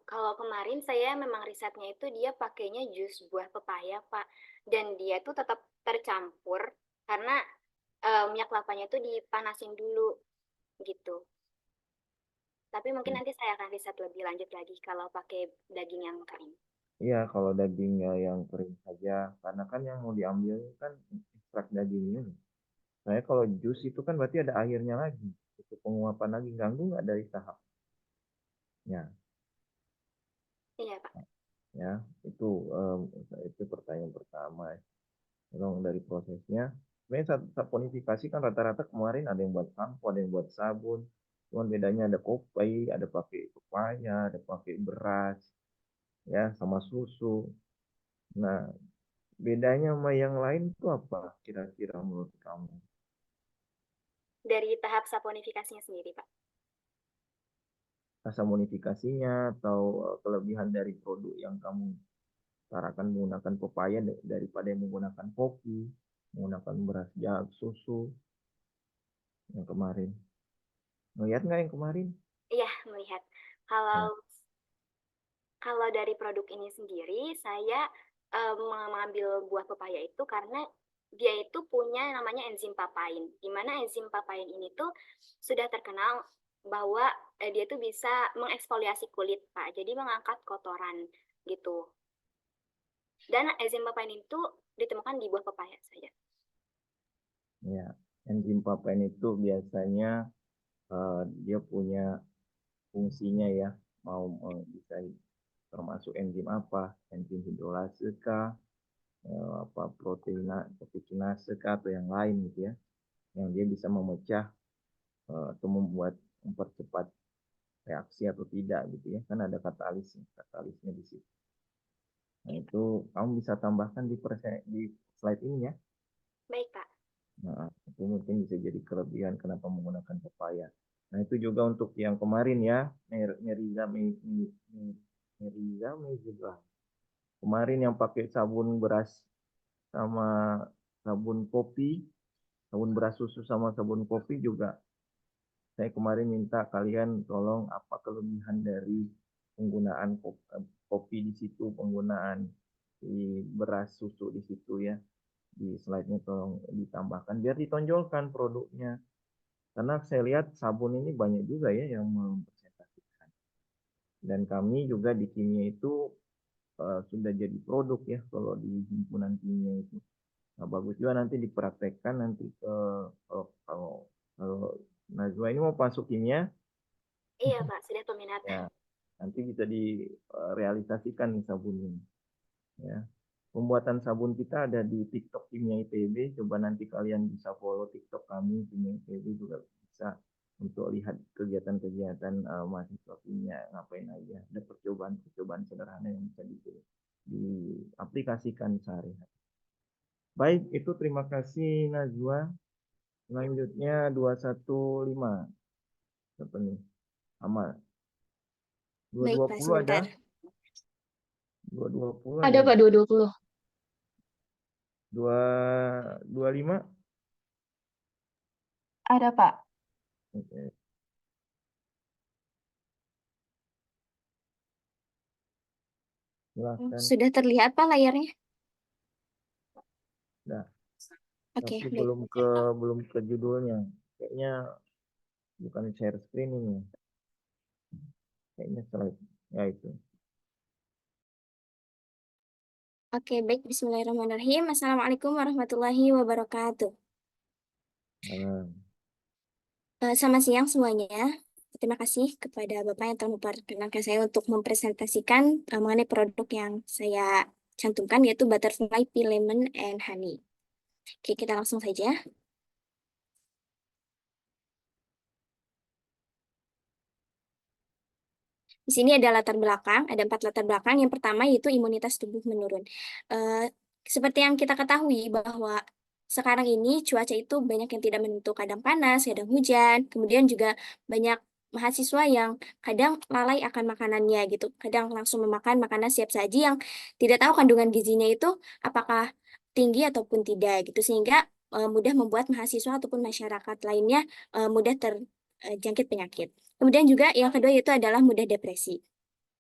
Kalau kemarin saya memang risetnya itu dia pakainya jus buah pepaya, Pak. Dan dia tuh tetap tercampur karena minyak kelapanya tuh dipanasin dulu gitu. Tapi mungkin nanti saya akan riset lebih lanjut lagi kalau pakai daging yang kering. Iya, kalau dagingnya yang kering saja. Karena kan yang mau diambil kan ekstrak dagingnya. Saya kalau jus itu kan berarti ada airnya lagi. Itu penguapan lagi. Ganggu nggak dari tahap? Ya, Iya, Pak. ya itu pertanyaan pertama. Kalau dari prosesnya, sebenarnya saponifikasi kan rata-rata kemarin ada yang buat sampo, ada yang buat sabun. Cuman bedanya ada kopi, ada pakai pepaya, ada pakai beras, ya sama susu. Nah, bedanya sama yang lain itu apa kira-kira menurut kamu? Dari tahap saponifikasinya sendiri, Pak. Rasa modifikasinya atau kelebihan dari produk yang kamu utarakan menggunakan pepaya daripada yang menggunakan kopi, menggunakan beras susu yang kemarin. Melihat nggak yang kemarin? Iya, melihat. Ya, Kalau dari produk ini sendiri, saya mengambil buah pepaya itu karena dia itu punya namanya enzim papain. Di mana enzim papain ini tuh sudah terkenal bahwa dia tuh bisa mengeksfoliasi kulit, Pak. Jadi mengangkat kotoran gitu. Dan enzim papain itu ditemukan di buah pepaya saja. ya. Enzim papain itu biasanya dia punya fungsinya ya, mau bisa termasuk enzim apa, enzim hidrolase kah, apa proteinase kah atau yang lain gitu ya, yang dia bisa memecah atau mempercepat reaksi atau tidak gitu ya, kan ada katalisnya di situ. Nah itu kamu bisa tambahkan di slide ini ya. Baik, Pak. Nah itu mungkin bisa jadi kelebihan kenapa menggunakan pepaya. Nah itu juga untuk yang kemarin ya, Meriza juga. Kemarin yang pakai sabun beras sama sabun kopi, sabun beras susu sama sabun kopi juga. Saya kemarin minta kalian tolong apa kelebihan dari penggunaan kopi di situ, penggunaan di beras susu di situ ya. Di slide-nya tolong ditambahkan biar ditonjolkan produknya. Karena saya lihat sabun ini banyak juga ya yang mempresentasikan. Dan kami juga di kimia itu sudah jadi produk ya kalau di himpunan kimia itu. Nah, bagus juga nanti dipraktekkan nanti kalau Najwa ini mau masuk kimia. Iya Pak, sudah peminat. Ya, nanti bisa direalisasikan nih sabun ini. Ya. Pembuatan sabun kita ada di TikTok Kimia ITB. Coba nanti kalian bisa follow TikTok kami Kimia ITB juga bisa untuk lihat kegiatan-kegiatan mahasiswa kimia ngapain aja. Ada percobaan-percobaan sederhana yang bisa diaplikasikan sehari-hari. Baik, itu terima kasih Najwa. Selanjutnya 215. Apa nih? Amal. Baik, Pak, 220 ada? sebentar. 220 Ada, Pak, 220. 225? Ada, Pak. Oke. Silakan. Sudah terlihat, Pak, layarnya? Nah, Oke, tapi baik. belum ke judulnya. Kayaknya bukan share screen ini. Kayaknya slide. Ya itu. Oke, baik. Bismillahirrahmanirrahim. Assalamualaikum warahmatullahi wabarakatuh. Selamat siang semuanya. Terima kasih kepada Bapak yang telah memperkenankan saya untuk mempresentasikan mengenai produk yang saya cantumkan, yaitu Butterfly Pea Lemon and Honey. Oke, kita langsung saja. Di sini ada latar belakang, ada 4 latar belakang. Yang pertama yaitu imunitas tubuh menurun. Seperti yang kita ketahui bahwa sekarang ini cuaca itu banyak yang tidak menentu, kadang panas, kadang hujan, kemudian juga banyak mahasiswa yang kadang lalai akan makanannya gitu, kadang langsung memakan makanan siap saji yang tidak tahu kandungan gizinya itu apakah tinggi ataupun tidak gitu, sehingga mudah membuat mahasiswa ataupun masyarakat lainnya mudah terjangkit penyakit. Kemudian juga yang kedua yaitu adalah mudah depresi.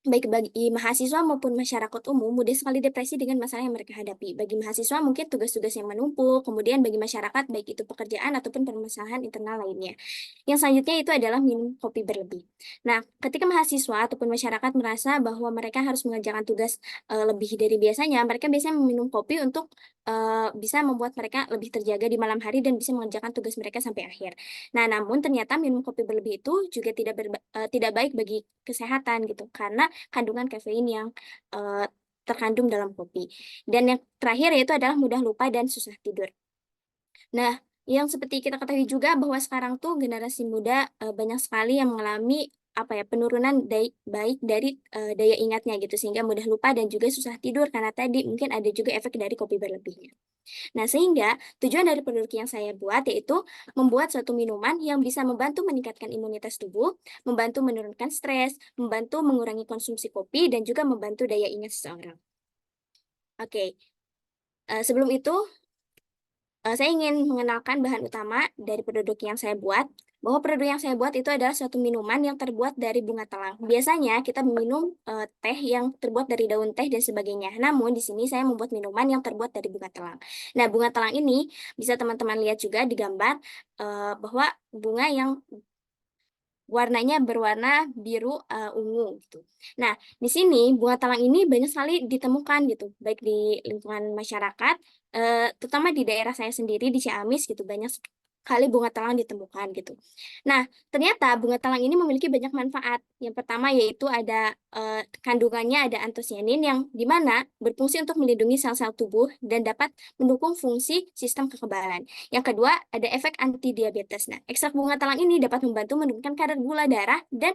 Baik bagi mahasiswa maupun masyarakat umum, mudah sekali depresi dengan masalah yang mereka hadapi. Bagi mahasiswa mungkin tugas-tugas yang menumpuk, kemudian bagi masyarakat baik itu pekerjaan ataupun permasalahan internal lainnya. Yang selanjutnya itu adalah minum kopi berlebih. Nah, ketika mahasiswa ataupun masyarakat merasa bahwa mereka harus mengerjakan tugas lebih dari biasanya, mereka biasanya meminum kopi untuk bisa membuat mereka lebih terjaga di malam hari dan bisa mengerjakan tugas mereka sampai akhir. Nah, namun ternyata minum kopi berlebih itu juga tidak baik bagi kesehatan gitu, karena kandungan kafein yang terkandung dalam kopi. Dan yang terakhir yaitu adalah mudah lupa dan susah tidur. Nah, yang seperti kita ketahui juga bahwa sekarang tuh generasi muda banyak sekali yang mengalami penurunan baik dari daya ingatnya gitu, sehingga mudah lupa dan juga susah tidur karena tadi mungkin ada juga efek dari kopi berlebihnya. Nah, sehingga tujuan dari produk yang saya buat yaitu membuat suatu minuman yang bisa membantu meningkatkan imunitas tubuh, membantu menurunkan stres, membantu mengurangi konsumsi kopi, dan juga membantu daya ingat seseorang. Oke, sebelum itu saya ingin mengenalkan bahan utama dari produk yang saya buat, bahwa produk yang saya buat itu adalah suatu minuman yang terbuat dari bunga telang. Biasanya kita minum teh yang terbuat dari daun teh dan sebagainya. Namun di sini saya membuat minuman yang terbuat dari bunga telang. Nah, bunga telang ini bisa teman-teman lihat juga di gambar bahwa bunga yang warnanya berwarna biru ungu gitu. Nah, di sini bunga telang ini banyak sekali ditemukan gitu, baik di lingkungan masyarakat, terutama di daerah saya sendiri di Ciamis gitu, banyak sekali bunga telang ditemukan gitu. Nah, ternyata bunga telang ini memiliki banyak manfaat. Yang pertama yaitu ada kandungannya ada antosianin yang dimana berfungsi untuk melindungi sel-sel tubuh dan dapat mendukung fungsi sistem kekebalan. Yang kedua, ada efek anti diabetes. Nah, ekstrak bunga telang ini dapat membantu menurunkan kadar gula darah dan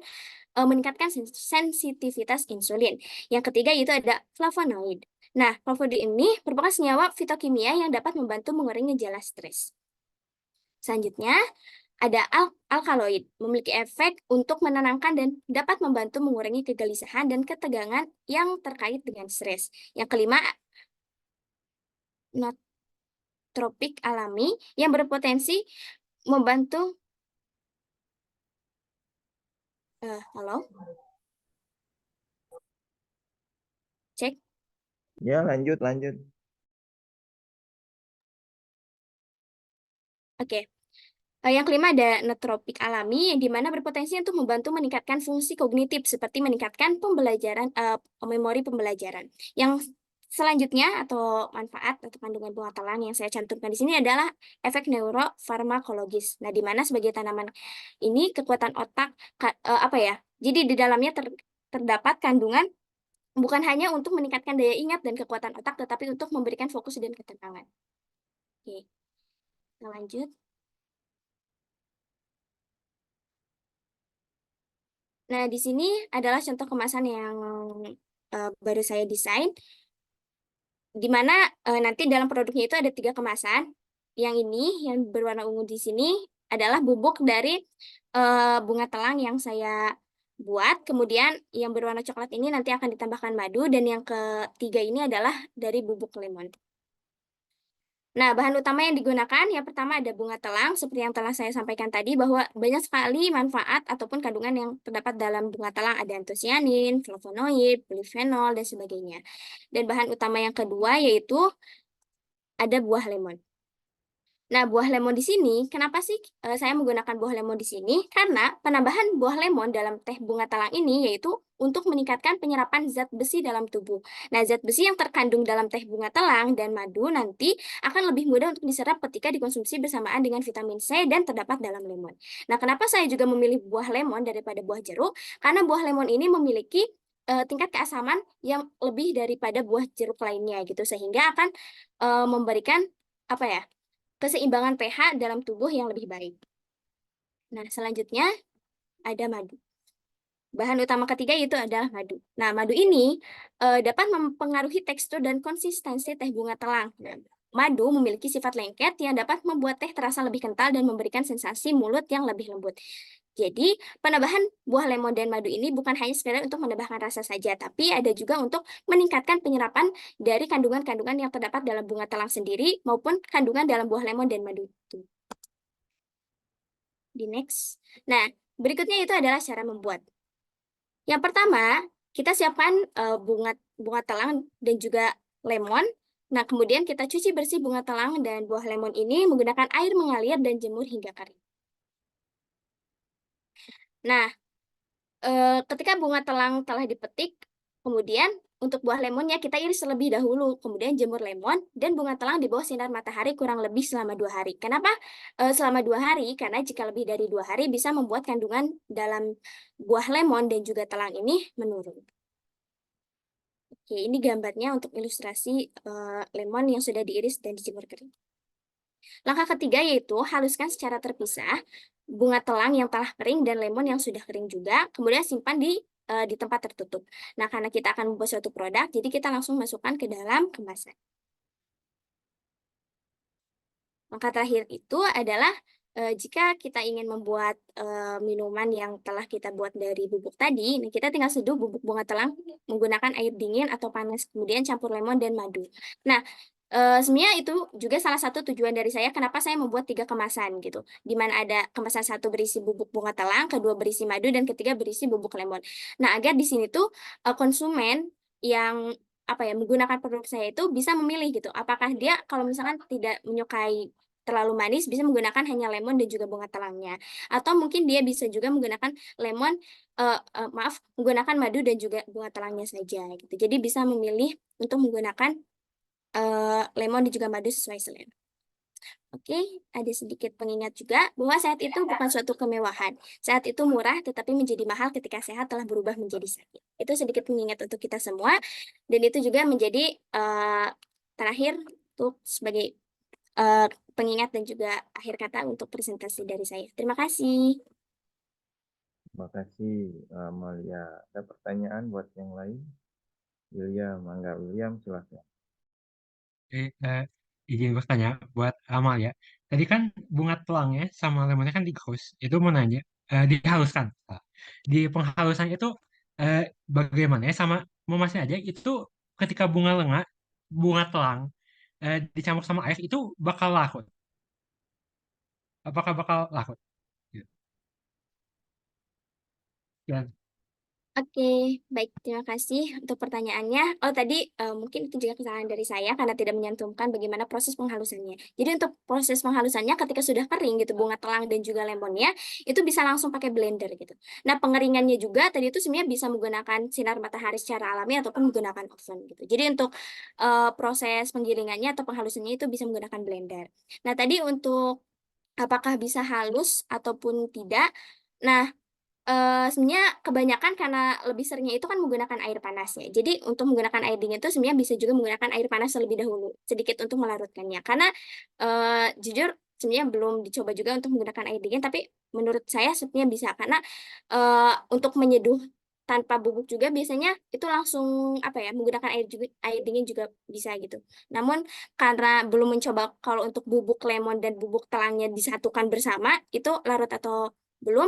meningkatkan sensitivitas insulin. Yang ketiga itu ada flavonoid. Nah, flavonoid ini merupakan senyawa fitokimia yang dapat membantu mengurangi gejala stres. Selanjutnya, ada alkaloid, memiliki efek untuk menenangkan dan dapat membantu mengurangi kegelisahan dan ketegangan yang terkait dengan stres. Yang kelima, nootropik alami yang berpotensi membantu halo. Cek. Ya, lanjut. Oke. Yang kelima ada nootropik alami, yang dimana berpotensi untuk membantu meningkatkan fungsi kognitif, seperti meningkatkan pembelajaran, memori pembelajaran. Yang selanjutnya atau manfaat atau kandungan bunga telang yang saya cantumkan di sini adalah efek neurofarmakologis. Nah, di mana sebagai tanaman ini kekuatan otak, jadi di dalamnya terdapat kandungan bukan hanya untuk meningkatkan daya ingat dan kekuatan otak, tetapi untuk memberikan fokus dan ketenangan. Oke, kita lanjut. Nah, di sini adalah contoh kemasan yang baru saya desain, di mana nanti dalam produknya itu ada 3 kemasan. Yang ini, yang berwarna ungu di sini, adalah bubuk dari bunga telang yang saya buat. Kemudian yang berwarna coklat ini nanti akan ditambahkan madu, dan yang ketiga ini adalah dari bubuk lemon. Nah, bahan utama yang digunakan, yang pertama ada bunga telang, seperti yang telah saya sampaikan tadi, bahwa banyak sekali manfaat ataupun kandungan yang terdapat dalam bunga telang, ada antosianin, flavonoid, polifenol, dan sebagainya. Dan bahan utama yang kedua yaitu ada buah lemon. Nah, buah lemon di sini, kenapa sih saya menggunakan buah lemon di sini? Karena penambahan buah lemon dalam teh bunga telang ini yaitu untuk meningkatkan penyerapan zat besi dalam tubuh. Nah, zat besi yang terkandung dalam teh bunga telang dan madu nanti akan lebih mudah untuk diserap ketika dikonsumsi bersamaan dengan vitamin C dan terdapat dalam lemon. Nah, kenapa saya juga memilih buah lemon daripada buah jeruk? Karena buah lemon ini memiliki tingkat keasaman yang lebih daripada buah jeruk lainnya gitu, sehingga akan memberikan keseimbangan pH dalam tubuh yang lebih baik. Nah, selanjutnya ada madu. Bahan utama ketiga yaitu adalah madu. Nah, madu ini dapat mempengaruhi tekstur dan konsistensi teh bunga telang. Nah, madu memiliki sifat lengket yang dapat membuat teh terasa lebih kental dan memberikan sensasi mulut yang lebih lembut. Jadi, penambahan buah lemon dan madu ini bukan hanya sekedar untuk menambahkan rasa saja, tapi ada juga untuk meningkatkan penyerapan dari kandungan-kandungan yang terdapat dalam bunga telang sendiri maupun kandungan dalam buah lemon dan madu itu. Di next. Nah, berikutnya itu adalah cara membuat. Yang pertama, kita siapkan bunga telang dan juga lemon. Nah, kemudian kita cuci bersih bunga telang dan buah lemon ini menggunakan air mengalir dan jemur hingga kering. Nah, ketika bunga telang telah dipetik, kemudian untuk buah lemonnya kita iris terlebih dahulu, kemudian jemur lemon dan bunga telang di bawah sinar matahari kurang lebih selama 2 hari. Kenapa selama 2 hari? Karena jika lebih dari 2 hari bisa membuat kandungan dalam buah lemon dan juga telang ini menurun. Oke, ini gambarnya untuk ilustrasi lemon yang sudah diiris dan dijemur kering. Langkah ketiga yaitu haluskan secara terpisah bunga telang yang telah kering dan lemon yang sudah kering juga, kemudian simpan di tempat tertutup. Nah, karena kita akan membuat suatu produk, jadi kita langsung masukkan ke dalam kemasan. Langkah terakhir itu adalah jika kita ingin membuat minuman yang telah kita buat dari bubuk tadi, nah kita tinggal seduh bubuk bunga telang menggunakan air dingin atau panas, kemudian campur lemon dan madu. Nah, sebenarnya itu juga salah satu tujuan dari saya kenapa saya membuat 3 kemasan gitu, di mana ada kemasan 1 berisi bubuk bunga telang, kedua berisi madu, dan ketiga berisi bubuk lemon. Nah, agar di sini tuh konsumen yang menggunakan produk saya itu bisa memilih gitu, apakah dia kalau misalkan tidak menyukai terlalu manis bisa menggunakan hanya lemon dan juga bunga telangnya, atau mungkin dia bisa juga menggunakan lemon menggunakan madu dan juga bunga telangnya saja gitu. Jadi bisa memilih untuk menggunakan lemon dan juga madu sesuai selera. Oke, ada sedikit pengingat juga bahwa sehat itu bukan suatu kemewahan. Sehat itu murah tetapi menjadi mahal ketika sehat telah berubah menjadi sakit. Itu sedikit pengingat untuk kita semua, dan itu juga menjadi terakhir untuk sebagai pengingat dan juga akhir kata untuk presentasi dari saya. Terima kasih. Terima kasih, Amalia. Ada pertanyaan buat yang lain? William, William silakan. Izin bertanya buat Amal ya. Tadi kan bunga telangnya sama lemonnya kan digerus. Itu mau nanya, dihaluskan. Nah, di penghalusan itu bagaimana ya? Sama mau masih aja itu ketika bunga telang dicampur sama air itu bakal larut. Apakah bakal larut? Gitu. Ya. Oke, baik. Terima kasih untuk pertanyaannya. Oh, tadi mungkin itu juga kesalahan dari saya karena tidak menyantumkan bagaimana proses penghalusannya. Jadi untuk proses penghalusannya ketika sudah kering gitu bunga telang dan juga lemonnya itu bisa langsung pakai blender gitu. Nah, pengeringannya juga tadi itu sebenarnya bisa menggunakan sinar matahari secara alami ataupun menggunakan oven gitu. Jadi untuk proses penggilingannya atau penghalusannya itu bisa menggunakan blender. Nah, tadi untuk apakah bisa halus ataupun tidak? Nah, sebenarnya kebanyakan karena lebih seringnya itu kan menggunakan air panas ya. Jadi untuk menggunakan air dingin itu sebenarnya bisa juga menggunakan air panas terlebih dahulu, sedikit untuk melarutkannya. Karena jujur sebenarnya belum dicoba juga untuk menggunakan air dingin, tapi menurut saya sebenarnya bisa karena untuk menyeduh tanpa bubuk juga biasanya itu langsung apa ya menggunakan air dingin juga bisa gitu. Namun karena belum mencoba kalau untuk bubuk lemon dan bubuk telangnya disatukan bersama itu larut atau belum.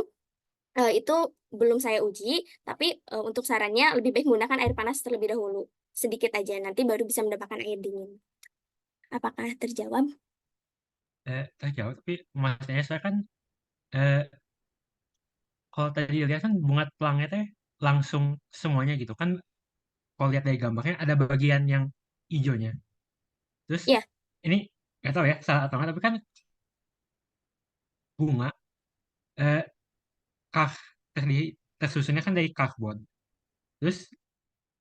Itu belum saya uji, tapi untuk sarannya lebih baik menggunakan air panas terlebih dahulu, sedikit aja, nanti baru bisa mendapatkan air dingin. Apakah terjawab? Terjawab, tapi maksudnya saya kan eh, kalau tadi lihat kan bunga telangnya teh langsung semuanya gitu kan. Kalau lihat dari gambarnya ada bagian yang hijaunya. Terus Iya, ini nggak tahu ya salah atau nggak, tapi kan bunga eh, kar terdiri tersusunnya kan dari karbon. Terus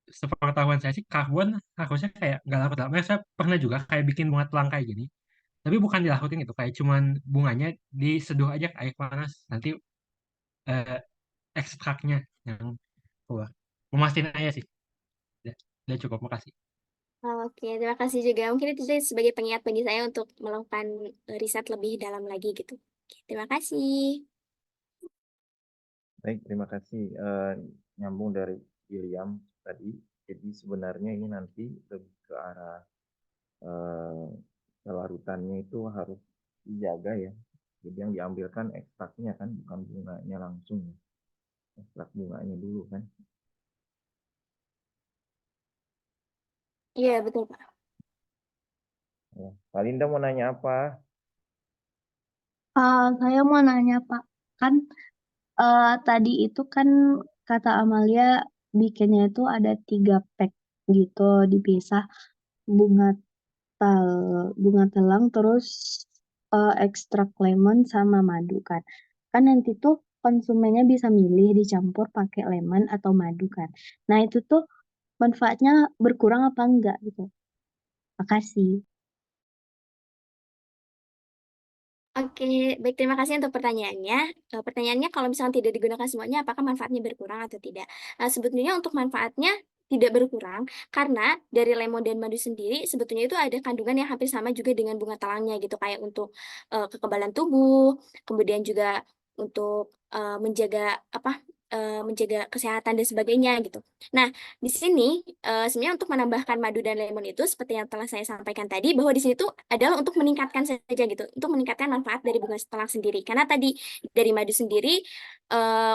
sepengetahuan saya sih karbon harusnya kayak nggak larut lama. Saya pernah juga kayak bikin bunga telang kayak gini. Tapi bukan dilarutin itu, kayak cuman bunganya diseduh aja ke air panas. Nanti eh, ekstraknya yang keluar. Memastikan aja sih. Udah, udah cukup, makasih. oke, terima kasih juga. Mungkin itu sih sebagai pengingat bagi saya untuk melakukan riset lebih dalam lagi gitu. Oke, terima kasih. Baik, terima kasih. Nyambung dari William tadi. Jadi sebenarnya ini nanti lebih ke arah kelarutannya itu harus dijaga ya. Jadi yang diambilkan ekstraknya kan, bukan bunganya langsung. Ekstrak bunganya dulu kan. Iya, betul, Pak. Ya. Pak Linda mau nanya apa? Saya mau nanya Pak, kan tadi itu kan kata Amalia bikinnya itu ada 3 pack gitu dipisah bunga tal bunga telang terus ekstrak lemon sama madu kan. Kan nanti tuh konsumennya bisa milih dicampur pakai lemon atau madu kan. Nah itu tuh manfaatnya berkurang apa enggak gitu. Makasih. Oke, baik terima kasih untuk pertanyaannya. Pertanyaannya kalau misalnya tidak digunakan semuanya, apakah manfaatnya berkurang atau tidak? Sebetulnya untuk manfaatnya tidak berkurang karena dari lemon dan madu sendiri sebetulnya itu ada kandungan yang hampir sama juga dengan bunga telangnya gitu kayak untuk kekebalan tubuh, kemudian juga untuk menjaga kesehatan dan sebagainya gitu. Nah, di sini sebenarnya untuk menambahkan madu dan lemon itu seperti yang telah saya sampaikan tadi bahwa di sini tuh adalah untuk meningkatkan saja gitu, untuk meningkatkan manfaat dari bunga telang sendiri. Karena tadi dari madu sendiri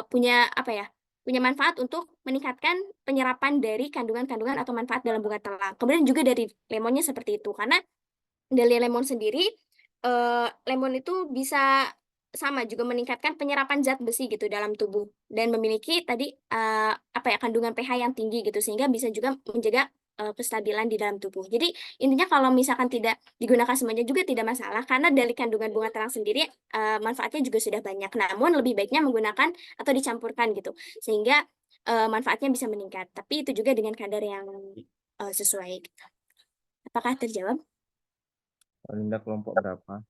punya apa ya? Punya manfaat untuk meningkatkan penyerapan dari kandungan-kandungan atau manfaat dalam bunga telang. Kemudian juga dari lemonnya seperti itu karena dari lemon sendiri lemon itu bisa sama juga meningkatkan penyerapan zat besi gitu dalam tubuh dan memiliki tadi kandungan pH yang tinggi gitu sehingga bisa juga menjaga kestabilan di dalam tubuh. Jadi intinya kalau misalkan tidak digunakan semuanya juga tidak masalah karena dari kandungan bunga telang sendiri manfaatnya juga sudah banyak. Namun lebih baiknya menggunakan atau dicampurkan gitu sehingga manfaatnya bisa meningkat. Tapi itu juga dengan kadar yang sesuai. Gitu. Apakah terjawab? Pak Linda kelompok berapa?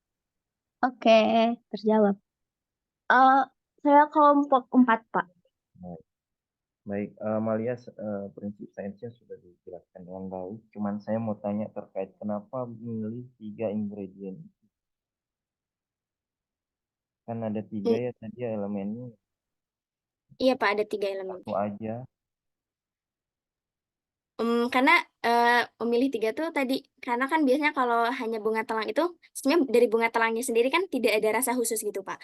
Oke, terjawab. Saya kelompok 4 Pak. Baik, Malia, prinsip sainsnya sudah dijelaskan dengan baik. Cuman saya mau tanya terkait kenapa milih 3 ingredient. Kan ada 3 ya tadi elemennya. Iya Pak, ada 3 elemen. Satu aja. Karena memilih 3 tuh tadi, karena kan biasanya kalau hanya bunga telang itu, sebenarnya dari bunga telangnya sendiri kan tidak ada rasa khusus gitu Pak.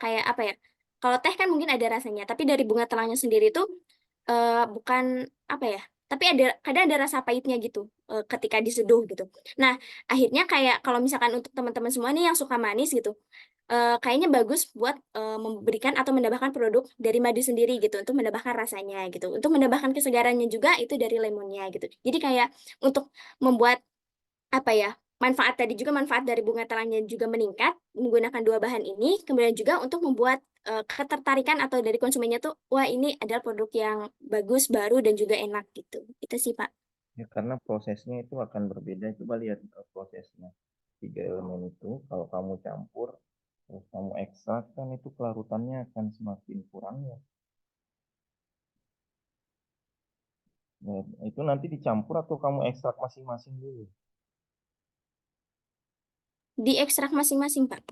Kayak apa ya, kalau teh kan mungkin ada rasanya, tapi dari bunga telangnya sendiri tuh bukan apa ya, tapi kadang ada rasa pahitnya gitu ketika diseduh gitu. Nah, akhirnya kayak kalau misalkan untuk teman-teman semua nih yang suka manis gitu, kayaknya bagus buat memberikan atau menambahkan produk dari madu sendiri gitu untuk menambahkan rasanya gitu. Untuk menambahkan kesegarannya juga itu dari lemonnya gitu. Jadi kayak untuk membuat apa ya, manfaat tadi juga manfaat dari bunga telangnya juga meningkat menggunakan dua bahan ini, kemudian juga untuk membuat ketertarikan atau dari konsumennya tuh wah ini adalah produk yang bagus, baru dan juga enak gitu. Itu sih Pak. Ya, karena prosesnya itu akan berbeda. Coba lihat prosesnya. 3 elemen itu kalau kamu campur, terus kamu ekstrak kan itu kelarutannya akan semakin kurang ya. Ya, itu nanti dicampur atau kamu ekstrak masing-masing dulu? Diekstrak masing-masing Pak.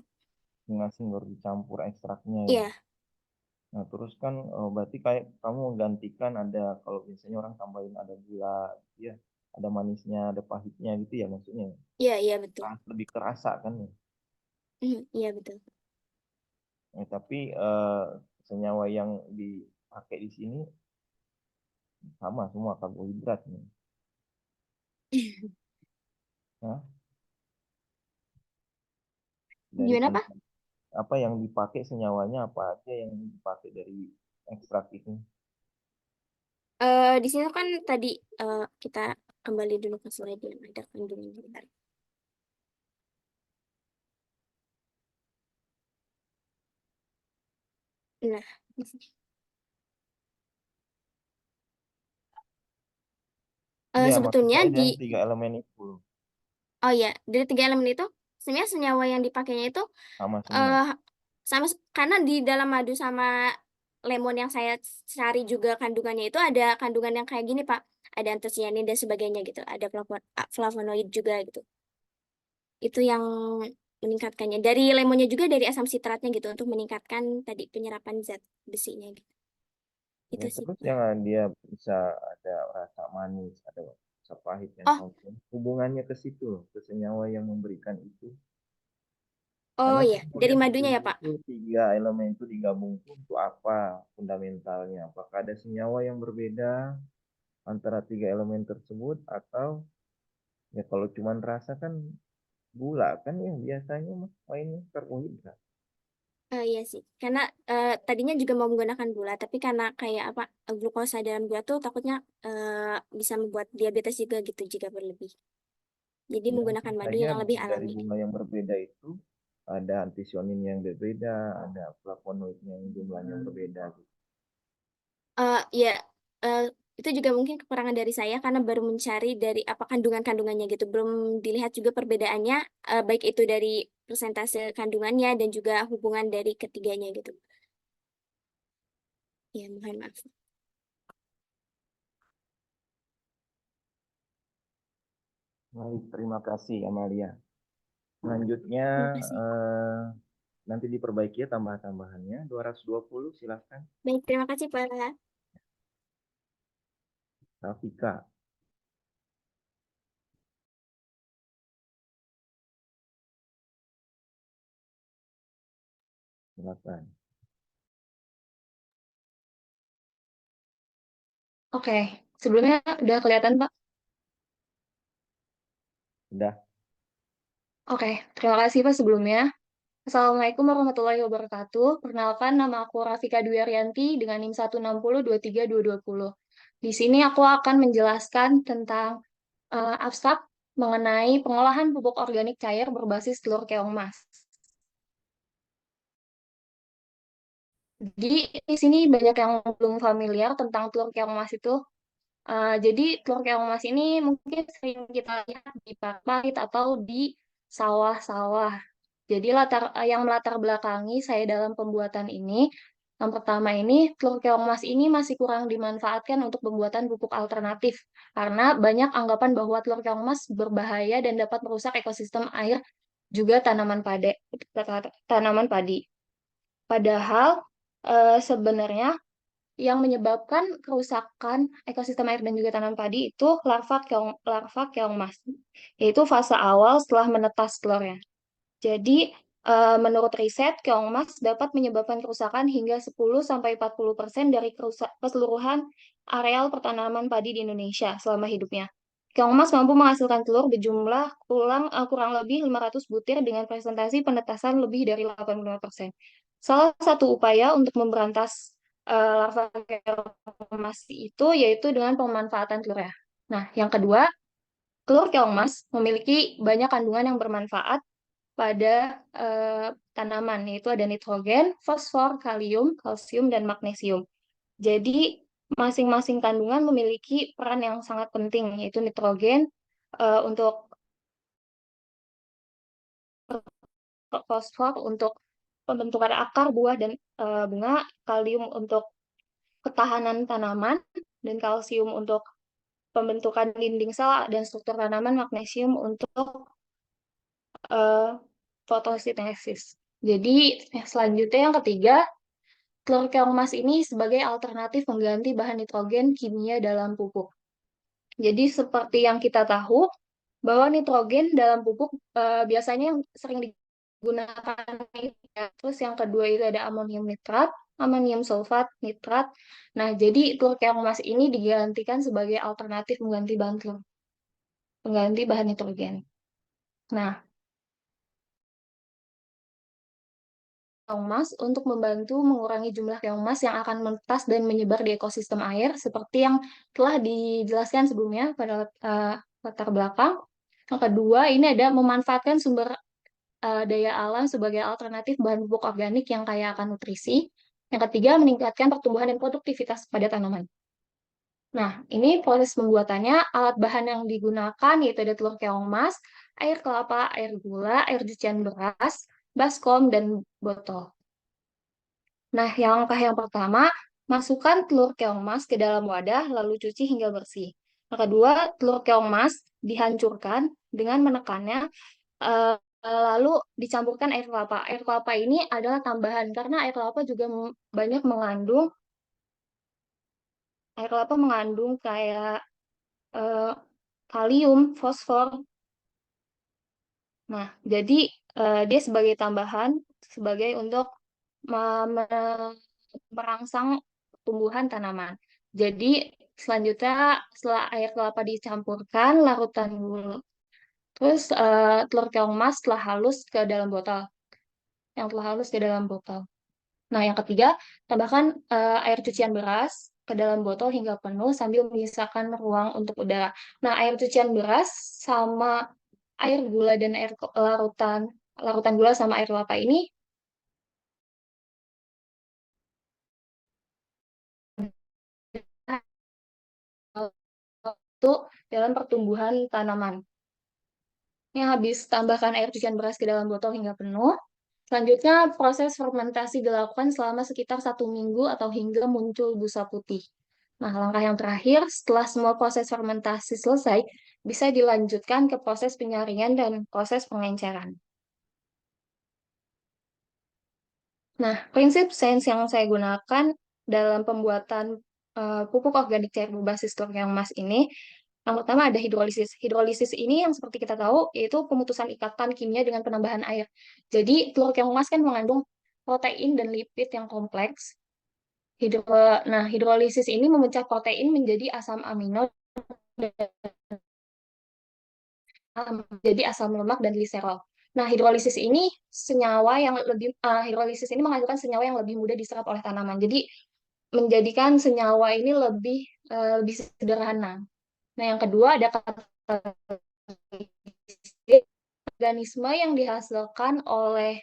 Masing-masing baru dicampur ekstraknya ya. Iya. Nah, terus kan berarti kayak kamu menggantikan ada, kalau biasanya orang tambahin ada gula, ya, ada manisnya, ada pahitnya gitu ya maksudnya. Iya, iya betul. Lebih kerasa kan ya. Iya betul. Tapi senyawa yang dipakai di sini sama semua karbohidrat nih. Hah? Dari Gimana Pak? apa yang dipakai senyawanya apa aja yang dipakai dari ekstrak itu? Di sini kan tadi kita kembali dulu ke slide yang ada kandungan bentar. Nah, di sini. Iya, Sebetulnya maksud saya di dari 3 elemen itu oh ya dari 3 elemen itu sebenarnya senyawa yang dipakainya itu sama semua. sama karena di dalam madu sama lemon yang saya cari juga kandungannya itu ada kandungan yang kayak gini Pak, ada antosianin dan sebagainya gitu, ada flavonoid juga gitu. Itu yang meningkatkannya. Dari lemonnya juga dari asam sitratnya gitu untuk meningkatkan tadi penyerapan zat besinya gitu. Itu Ya, sih. terus yang dia bisa ada rasa manis, ada rasa pahit yang Oh, hubungannya ke situ, ke senyawa yang memberikan itu. oh Karena iya, saya dari melihat madunya ya Pak. itu 3 elemen itu digabung itu untuk apa fundamentalnya? Apakah ada senyawa yang berbeda antara 3 elemen tersebut atau ya kalau cuma rasa kan gula kan yang biasanya mainnya karbohidrat. Iya sih, karena tadinya juga mau menggunakan gula, tapi karena kayak apa glukosa dalam gula tuh takutnya bisa membuat diabetes juga gitu jika berlebih. Jadi Ya, menggunakan mungkin madu saja yang lebih dari alami. bunga yang berbeda itu ada antisionin yang berbeda, ada flavonoid yang jumlahnya berbeda. Ya, eh, itu juga mungkin kekurangan dari saya karena baru mencari dari apa kandungan-kandungannya gitu. Belum dilihat juga perbedaannya, baik itu dari persentase kandungannya dan juga hubungan dari ketiganya gitu. Ya, mohon maaf. Baik, terima kasih Amalia. Selanjutnya Terima kasih. nanti diperbaiki ya tambahan-tambahannya. 220 silahkan. Baik, terima kasih Pak. Rafika. Silakan. Oke, sebelumnya udah kelihatan, Pak? Sudah. Oke, terima kasih, Pak, sebelumnya. Assalamualaikum warahmatullahi wabarakatuh. Perkenalkan, nama aku Rafika Dwi Ariyanti dengan NIM 160232220. Di sini aku akan menjelaskan tentang abstrak mengenai pengolahan pupuk organik cair berbasis telur keong emas. Jadi, di sini banyak yang belum familiar tentang telur keong emas itu. Jadi telur keong emas ini mungkin sering kita lihat di parit atau di sawah-sawah. Jadi yang melatar belakangi saya dalam pembuatan ini, yang pertama ini telur keong emas ini masih kurang dimanfaatkan untuk pembuatan pupuk alternatif karena banyak anggapan bahwa telur keong emas berbahaya dan dapat merusak ekosistem air juga tanaman padi. Padahal sebenarnya yang menyebabkan kerusakan ekosistem air dan juga tanaman padi itu larva keong emas, yaitu fase awal setelah menetas telurnya. Jadi Menurut riset, keong emas dapat menyebabkan kerusakan hingga 10-40% dari keseluruhan areal pertanaman padi di Indonesia selama hidupnya. Keong emas mampu menghasilkan telur berjumlah kurang lebih 500 butir dengan presentasi penetasan lebih dari 85%. Salah satu upaya untuk memberantas larva keong emas itu yaitu dengan pemanfaatan telurnya. Nah, yang kedua, telur keong emas memiliki banyak kandungan yang bermanfaat pada tanaman, yaitu ada nitrogen, fosfor, kalium, kalsium, dan magnesium. Jadi, masing-masing kandungan memiliki peran yang sangat penting, yaitu nitrogen untuk fosfor untuk pembentukan akar, buah, dan bunga, kalium untuk ketahanan tanaman, dan kalsium untuk pembentukan dinding sel dan struktur tanaman, magnesium untuk fotosintesis. Jadi, selanjutnya yang ketiga, telur keong emas ini sebagai alternatif pengganti bahan nitrogen kimia dalam pupuk. Jadi, seperti yang kita tahu, bahwa nitrogen dalam pupuk biasanya yang sering digunakan. Terus yang kedua itu ada amonium nitrat, amonium sulfat, nitrat. Nah, jadi telur keong emas ini digantikan sebagai alternatif pengganti bahan nitrogen. Nah, keong emas untuk membantu mengurangi jumlah keong emas yang akan menetas dan menyebar di ekosistem air seperti yang telah dijelaskan sebelumnya pada latar belakang. Yang kedua, ini ada memanfaatkan sumber daya alam sebagai alternatif bahan pupuk organik yang kaya akan nutrisi. Yang ketiga, meningkatkan pertumbuhan dan produktivitas pada tanaman. Nah, ini proses pembuatannya, alat bahan yang digunakan yaitu ada telur keong emas, air kelapa, air gula, air cucian beras, baskom, dan botol. Nah, langkah yang pertama, masukkan telur keong emas ke dalam wadah, lalu cuci hingga bersih. Yang kedua, telur keong emas dihancurkan dengan menekannya, lalu dicampurkan air kelapa. Air kelapa ini adalah tambahan, karena air kelapa juga banyak mengandung kayak kalium, fosfor. Nah, jadi dia sebagai tambahan, sebagai untuk merangsang tumbuhan tanaman. Jadi selanjutnya setelah air kelapa dicampurkan larutan gula, terus telur keong emas telah halus ke dalam botol. Nah, yang ketiga, tambahkan air cucian beras ke dalam botol hingga penuh sambil menyisakan ruang untuk udara. Nah, air cucian beras sama air gula dan air larutan gula sama air kelapa ini itu dalam pertumbuhan tanaman. Yang habis tambahkan air cucian beras ke dalam botol hingga penuh. Selanjutnya, proses fermentasi dilakukan selama sekitar 1 minggu atau hingga muncul busa putih. Nah, langkah yang terakhir, setelah semua proses fermentasi selesai, bisa dilanjutkan ke proses penyaringan dan proses pengenceran. Nah, prinsip sains yang saya gunakan dalam pembuatan pupuk organik cair berbasis telur keong emas ini, yang pertama ada hidrolisis. Hidrolisis ini yang seperti kita tahu, yaitu pemutusan ikatan kimia dengan penambahan air. Jadi, telur keong emas kan mengandung protein dan lipid yang kompleks. Nah, hidrolisis ini memecah protein menjadi asam amino menjadi asam lemak dan gliserol. Nah, hidrolisis ini menghasilkan senyawa yang lebih mudah diserap oleh tanaman. Jadi, menjadikan senyawa ini lebih sederhana. Nah, yang kedua ada organisme yang dihasilkan oleh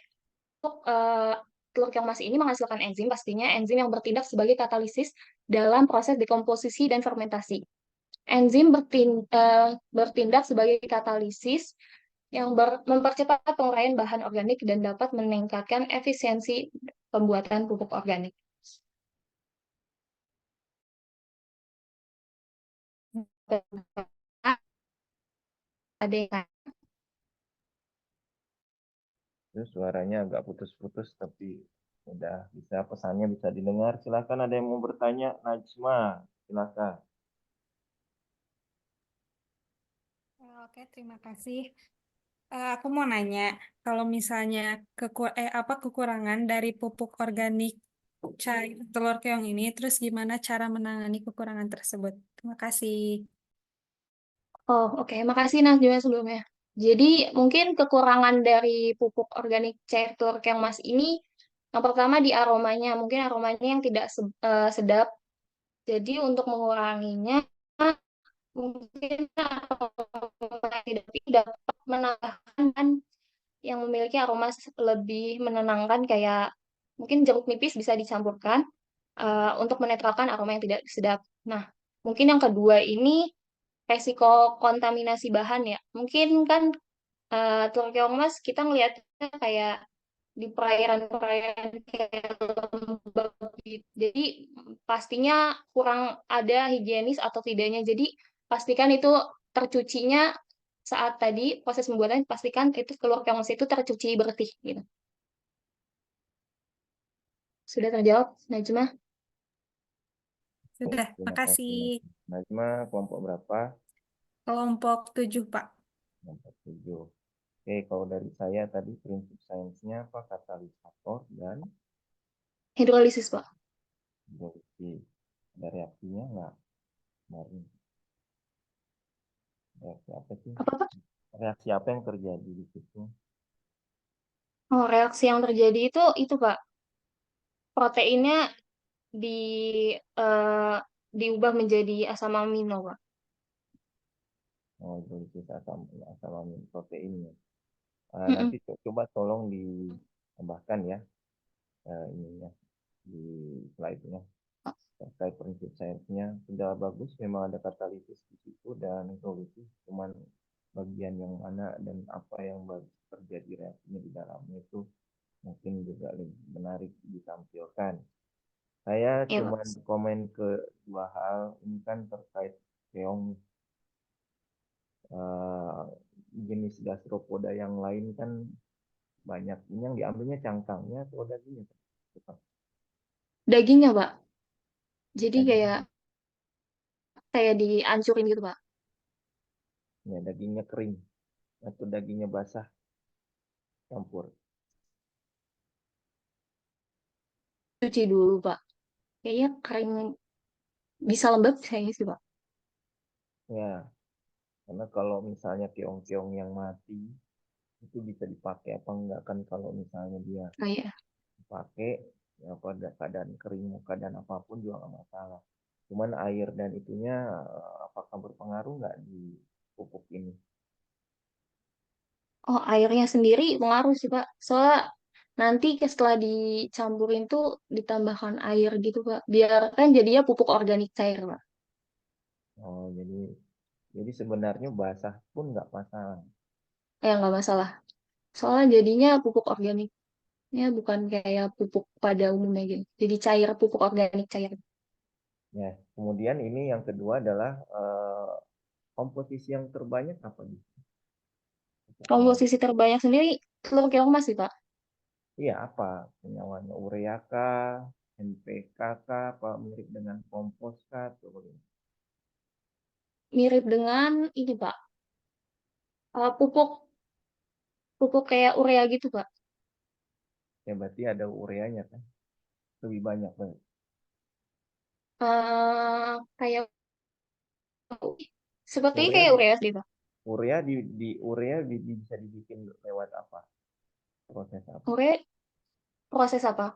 telur keong emas ini menghasilkan enzim, pastinya enzim yang bertindak sebagai katalisis dalam proses dekomposisi dan fermentasi. Enzim bertindak sebagai katalisis yang mempercepat penguraian bahan organik dan dapat meningkatkan efisiensi pembuatan pupuk organik. Ada yang Terus suaranya agak putus-putus, tapi udah bisa, pesannya bisa didengar. Silakan, ada yang mau bertanya? Najma, silakan. Oke, terima kasih. Aku mau nanya, kalau misalnya kekurangan dari pupuk organik cair telur keong ini, terus gimana cara menangani kekurangan tersebut? Terima kasih. Oh, oke. Makasih Najwa sebelumnya. Jadi, mungkin kekurangan dari pupuk organik cair telur keong mas ini, yang pertama di aromanya. Mungkin aromanya yang tidak sedap. Jadi, untuk menguranginya, mungkin aroma yang tidak tinggi dapat menambahkan bahan yang memiliki aroma lebih menenangkan, kayak mungkin jeruk nipis bisa dicampurkan untuk menetralkan aroma yang tidak sedap. Nah, mungkin yang kedua ini resiko kontaminasi bahan ya. Mungkin kan telur keong mas kita ngelihatnya kayak di perairan-perairan kayak lembab gitu. Jadi pastinya kurang ada higienis atau tidaknya. Jadi pastikan itu tercucinya saat tadi proses pembuatan, pastikan itu telur keong mas itu tercuci bersih gitu. Sudah terjawab, Najma? Sudah, Terima makasih. kasih. Najma, kelompok berapa? Kelompok 7, Pak. Kelompok 7. Oke, kalau dari saya tadi prinsip sainsnya apa? Katalisator dan Hidrolisis, Pak. hidrolisis. Ada reaksinya nggak? Kemarin. Reaksi apa sih? Apa, Pak? Reaksi apa yang terjadi di situ? Oh, reaksi yang terjadi itu Pak, proteinnya di eh, diubah menjadi asam amino, Pak. Oh, hidrolisis asam amino protein ya. Mm-mm. Nanti coba tolong ditambahkan ya ininya di slide-nya terkait prinsip sainsnya. Sudah bagus, memang ada katalisis di situ dan hidrolisis, cuman bagian yang mana dan apa yang terjadi reaksinya di dalamnya itu mungkin juga lebih menarik ditampilkan. Saya Iya, cuma Pak. komen ke dua hal, ini kan terkait keong jenis gastropoda yang lain kan banyak. Ini yang diambilnya cangkangnya atau dagingnya? Dagingnya, Pak. Jadi Daging, kayak dihancurin gitu, Pak. ya dagingnya kering atau dagingnya basah campur. Cuci dulu, Pak. Kayaknya kering, bisa lembab kayaknya sih, Pak. Ya, karena kalau misalnya keong-keong yang mati itu bisa dipakai apa enggak kan kalau misalnya dia Oh iya. dipakai ya pada keadaan kering keadaan apapun juga nggak masalah. Cuman air dan itunya apakah berpengaruh nggak di pupuk ini? Oh, airnya sendiri pengaruh sih, Pak. Soalnya nanti setelah dicampurin tuh ditambahkan air gitu, Pak. Biar kan jadinya pupuk organik cair, Pak. Oh, jadi sebenarnya basah pun nggak masalah. Ya, nggak masalah. Soalnya jadinya pupuk organiknya bukan kayak pupuk pada umumnya gitu. Jadi cair, pupuk organik cair. Ya, kemudian ini yang kedua adalah komposisi yang terbanyak apa nih? Pupuknya. Komposisi terbanyak sendiri telur keong mas sih, Pak. Iya, apa senyawanya? Urea kah, NPK kah, apa mirip dengan kompos kah, atau bagaimana? Mirip dengan ini, Pak. Pupuk pupuk kayak urea gitu, Pak. Ya berarti ada ureanya kan? Lebih banyak banget. Kayak sepertinya Urea, kayak urea sih, Pak. urea bisa dibikin lewat apa? Proses apa? Urea proses apa?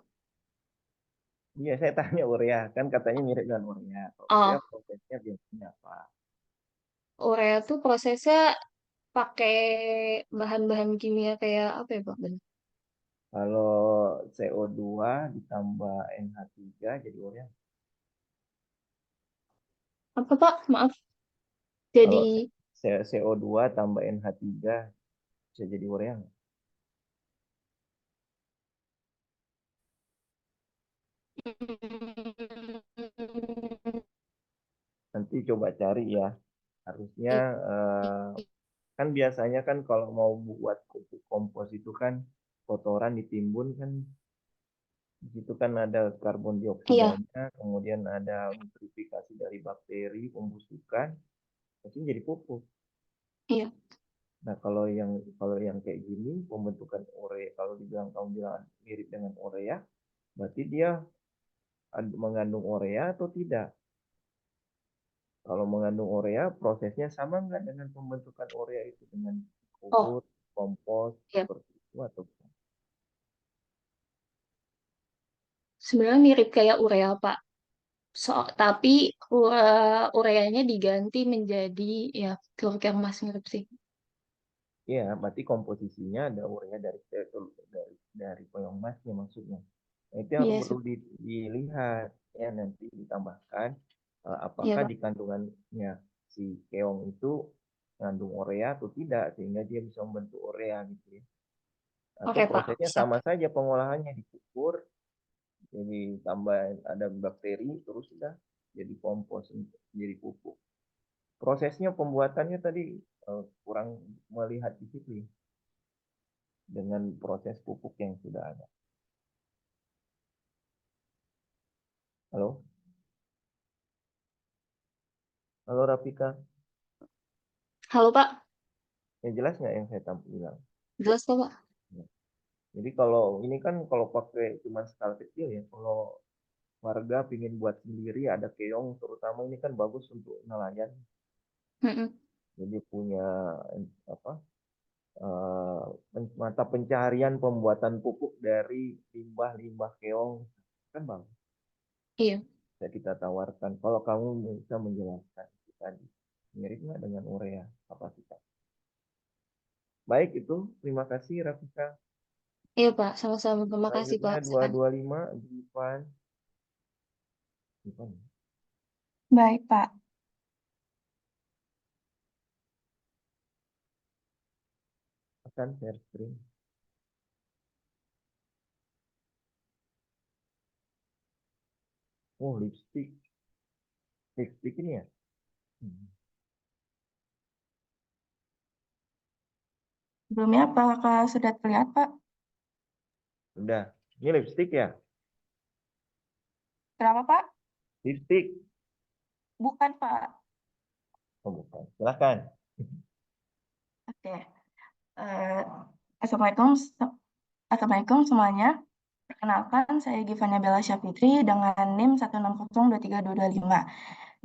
Iya, saya tanya urea, kan katanya mirip dengan urea. Kalau urea Oh, prosesnya biasanya apa? urea tuh prosesnya pakai bahan-bahan kimia kayak apa ya, Pak? Bener. Kalau CO2 ditambah NH3 jadi urea. Apa, Pak? Maaf. Kalau Jadi CO2 tambah NH3 bisa jadi urea nggak? Nanti coba cari ya. Harusnya kan biasanya kan kalau mau buat pupuk kompos itu kan kotoran ditimbun kan di situ kan ada karbon iya, dioksidanya, kemudian ada nitrifikasi dari bakteri, pembusukan, itu jadi pupuk. iya. Nah, kalau yang kayak gini pembentukan urea, kalau kamu bilang mirip dengan urea, berarti dia mengandung urea atau tidak? Kalau mengandung urea, prosesnya sama nggak dengan pembentukan urea itu dengan Oh, pupuk, kompos, ya. seperti itu atau bukan? Sebenarnya mirip kayak urea, Pak. Tapi ureanya diganti menjadi ya telur kemas mirip sih. Iya, berarti komposisinya ada urea dari biomasnya maksudnya. Nah, itu yang Iya, perlu dilihat ya, nanti ditambahkan iya, apakah Pak. di kandungannya si keong itu mengandung urea atau tidak, sehingga dia bisa membentuk urea gitu ya. Atau Oke, Pak. prosesnya Siap. sama saja, pengolahannya dikukur, jadi tambah ada bakteri, terus sudah jadi kompos, jadi pupuk. Prosesnya pembuatannya tadi kurang melihat di situ ya, dengan proses pupuk yang sudah ada. Halo? Halo Rafika, Halo, Pak. yang jelas nggak yang saya bilang? Jelas kok, Pak. Ya. Jadi kalau ini kan kalau pakai cuma skala kecil ya, kalau warga pingin buat sendiri ada keong, terutama ini kan bagus untuk nelayan. Mm-mm. Jadi punya apa mata pencaharian pembuatan pupuk dari limbah-limbah keong, kan bang, Iya. bisa kita tawarkan. Kalau kamu bisa menjelaskan itu tadi, mirip nggak dengan urea kapasitas? Baik, itu terima kasih Rafika. Iya, Pak. Sama-sama. Terima kasih, Selanjutnya Pak. 225 Ivan. Baik, Pak. Akan share screen. Oh, lipstick. Lipstick ini ya? Sebelumnya apakah sudah terlihat, Pak? Udah. Ini lipstick ya? Kenapa, Pak? Lipstick. Bukan, Pak. Oh, bukan. Silahkan. Oke. Assalamualaikum. Assalamualaikum semuanya. Perkenalkan, saya Givania Bella Syafitri dengan NIM 160232225.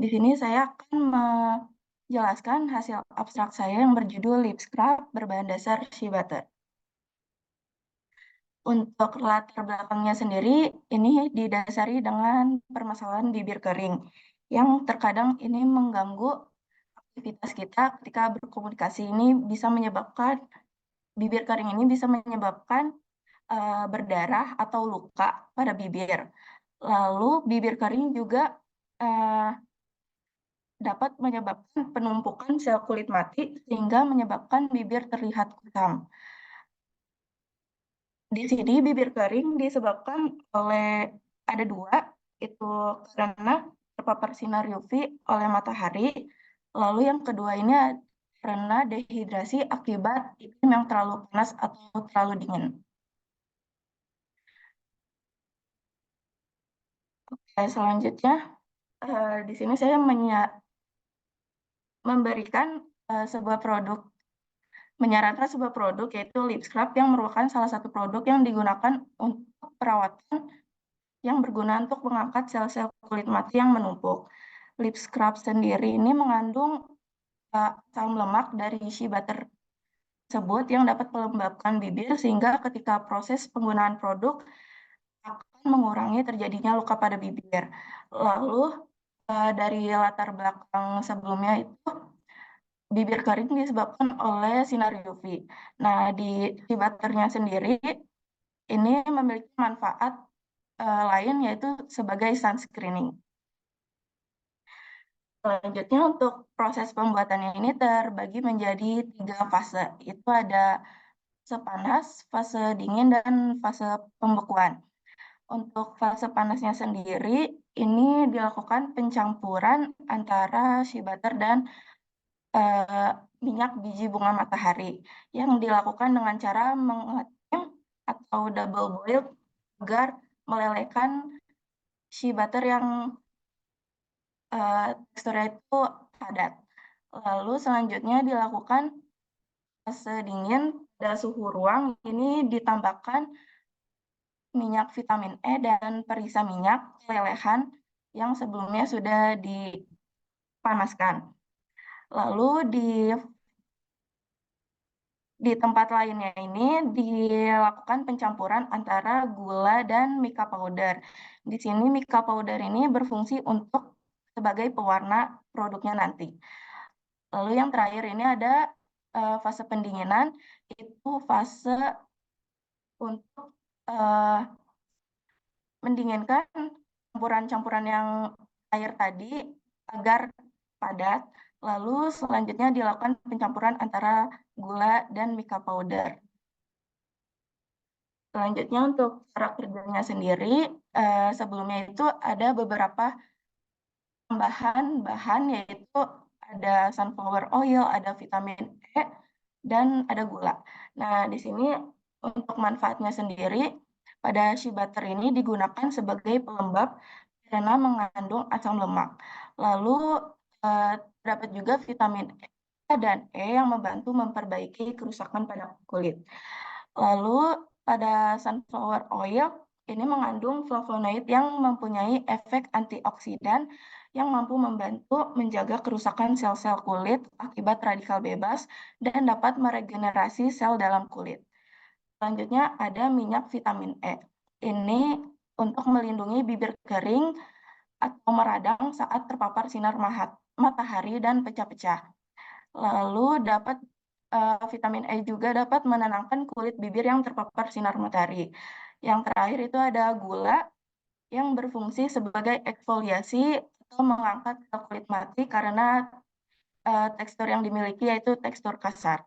Di sini saya akan menjelaskan hasil abstrak saya yang berjudul lip scrub berbahan dasar shea butter. Untuk latar belakangnya sendiri, ini didasari dengan permasalahan bibir kering, yang terkadang ini mengganggu aktivitas kita ketika berkomunikasi. Ini bisa menyebabkan, bibir kering ini bisa menyebabkan berdarah atau luka pada bibir. Lalu bibir kering juga dapat menyebabkan penumpukan sel kulit mati sehingga menyebabkan bibir terlihat kusam. Di sini bibir kering disebabkan oleh ada dua, itu karena terpapar sinar UV oleh matahari. Lalu yang kedua ini karena dehidrasi akibat iklim yang terlalu panas atau terlalu dingin. Oke, selanjutnya di sini saya memberikan sebuah produk, menyarankan sebuah produk yaitu lip scrub yang merupakan salah satu produk yang digunakan untuk perawatan yang berguna untuk mengangkat sel-sel kulit mati yang menumpuk. Lip scrub sendiri ini mengandung asam lemak dari shea butter tersebut yang dapat melembabkan bibir sehingga ketika proses penggunaan produk akan mengurangi terjadinya luka pada bibir. Lalu dari latar belakang sebelumnya itu bibir kering disebabkan oleh sinar UV. Nah, di shea butternya sendiri ini memiliki manfaat lain yaitu sebagai sunscreening. Selanjutnya untuk proses pembuatannya ini terbagi menjadi 3 fase. Itu ada fase panas, fase dingin, dan fase pembekuan. Untuk fase panasnya sendiri, ini dilakukan pencampuran antara shea butter dan minyak biji bunga matahari yang dilakukan dengan cara mengetim atau double boil agar melelehkan shea butter yang teksturnya itu padat. Lalu selanjutnya dilakukan fase dingin pada suhu ruang ini ditambahkan minyak vitamin E dan perisa minyak lelehan yang sebelumnya sudah dipanaskan. Lalu di tempat lainnya ini dilakukan pencampuran antara gula dan mica powder. Di sini mica powder ini berfungsi untuk sebagai pewarna produknya nanti. Lalu yang terakhir ini ada fase pendinginan, itu fase untuk mendinginkan campuran-campuran yang air tadi agar padat. Lalu selanjutnya dilakukan pencampuran antara gula dan mica powder. Selanjutnya untuk cara kerjanya sendiri, sebelumnya itu ada beberapa tambahan bahan, yaitu ada sunflower oil, ada vitamin E, dan ada gula. Nah, di sini untuk manfaatnya sendiri, pada shea butter ini digunakan sebagai pelembab karena mengandung asam lemak. Lalu terdapat juga vitamin E dan E yang membantu memperbaiki kerusakan pada kulit. Lalu pada sunflower oil ini mengandung flavonoid yang mempunyai efek antioksidan yang mampu membantu menjaga kerusakan sel-sel kulit akibat radikal bebas dan dapat meregenerasi sel dalam kulit. Selanjutnya ada minyak vitamin E. Ini untuk melindungi bibir kering atau meradang saat terpapar sinar matahari dan pecah-pecah. Lalu vitamin E juga dapat menenangkan kulit bibir yang terpapar sinar matahari. Yang terakhir itu ada gula yang berfungsi sebagai eksfoliasi atau mengangkat kulit mati karena tekstur yang dimiliki yaitu tekstur kasar.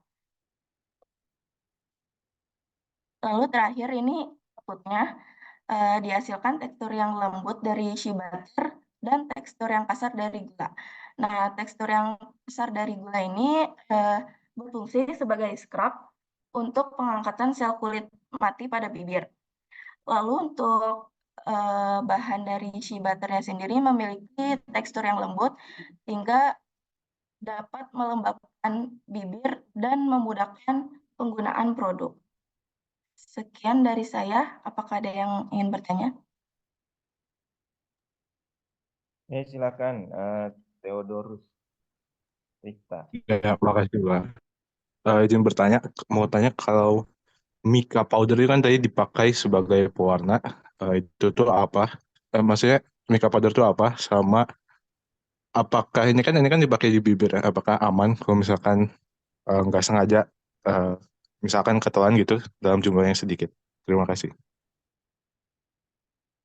Lalu terakhir ini outputnya dihasilkan tekstur yang lembut dari shea butter dan tekstur yang kasar dari gula. Nah, tekstur yang kasar dari gula ini berfungsi sebagai scrub untuk pengangkatan sel kulit mati pada bibir. Lalu untuk bahan dari shea butternya sendiri memiliki tekstur yang lembut hingga dapat melembabkan bibir dan memudahkan penggunaan produk. Sekian dari saya. Apakah ada yang ingin bertanya? Silakan Theodorus Rikta. Ya, makasih Bang. Izin bertanya, mau tanya kalau mica powder itu kan tadi dipakai sebagai pewarna, itu tuh apa? Maksudnya mica powder itu apa? Sama apakah ini kan dipakai di bibir ya? Apakah aman kalau misalkan nggak sengaja, misalkan ketelan gitu dalam jumlah yang sedikit? Terima kasih.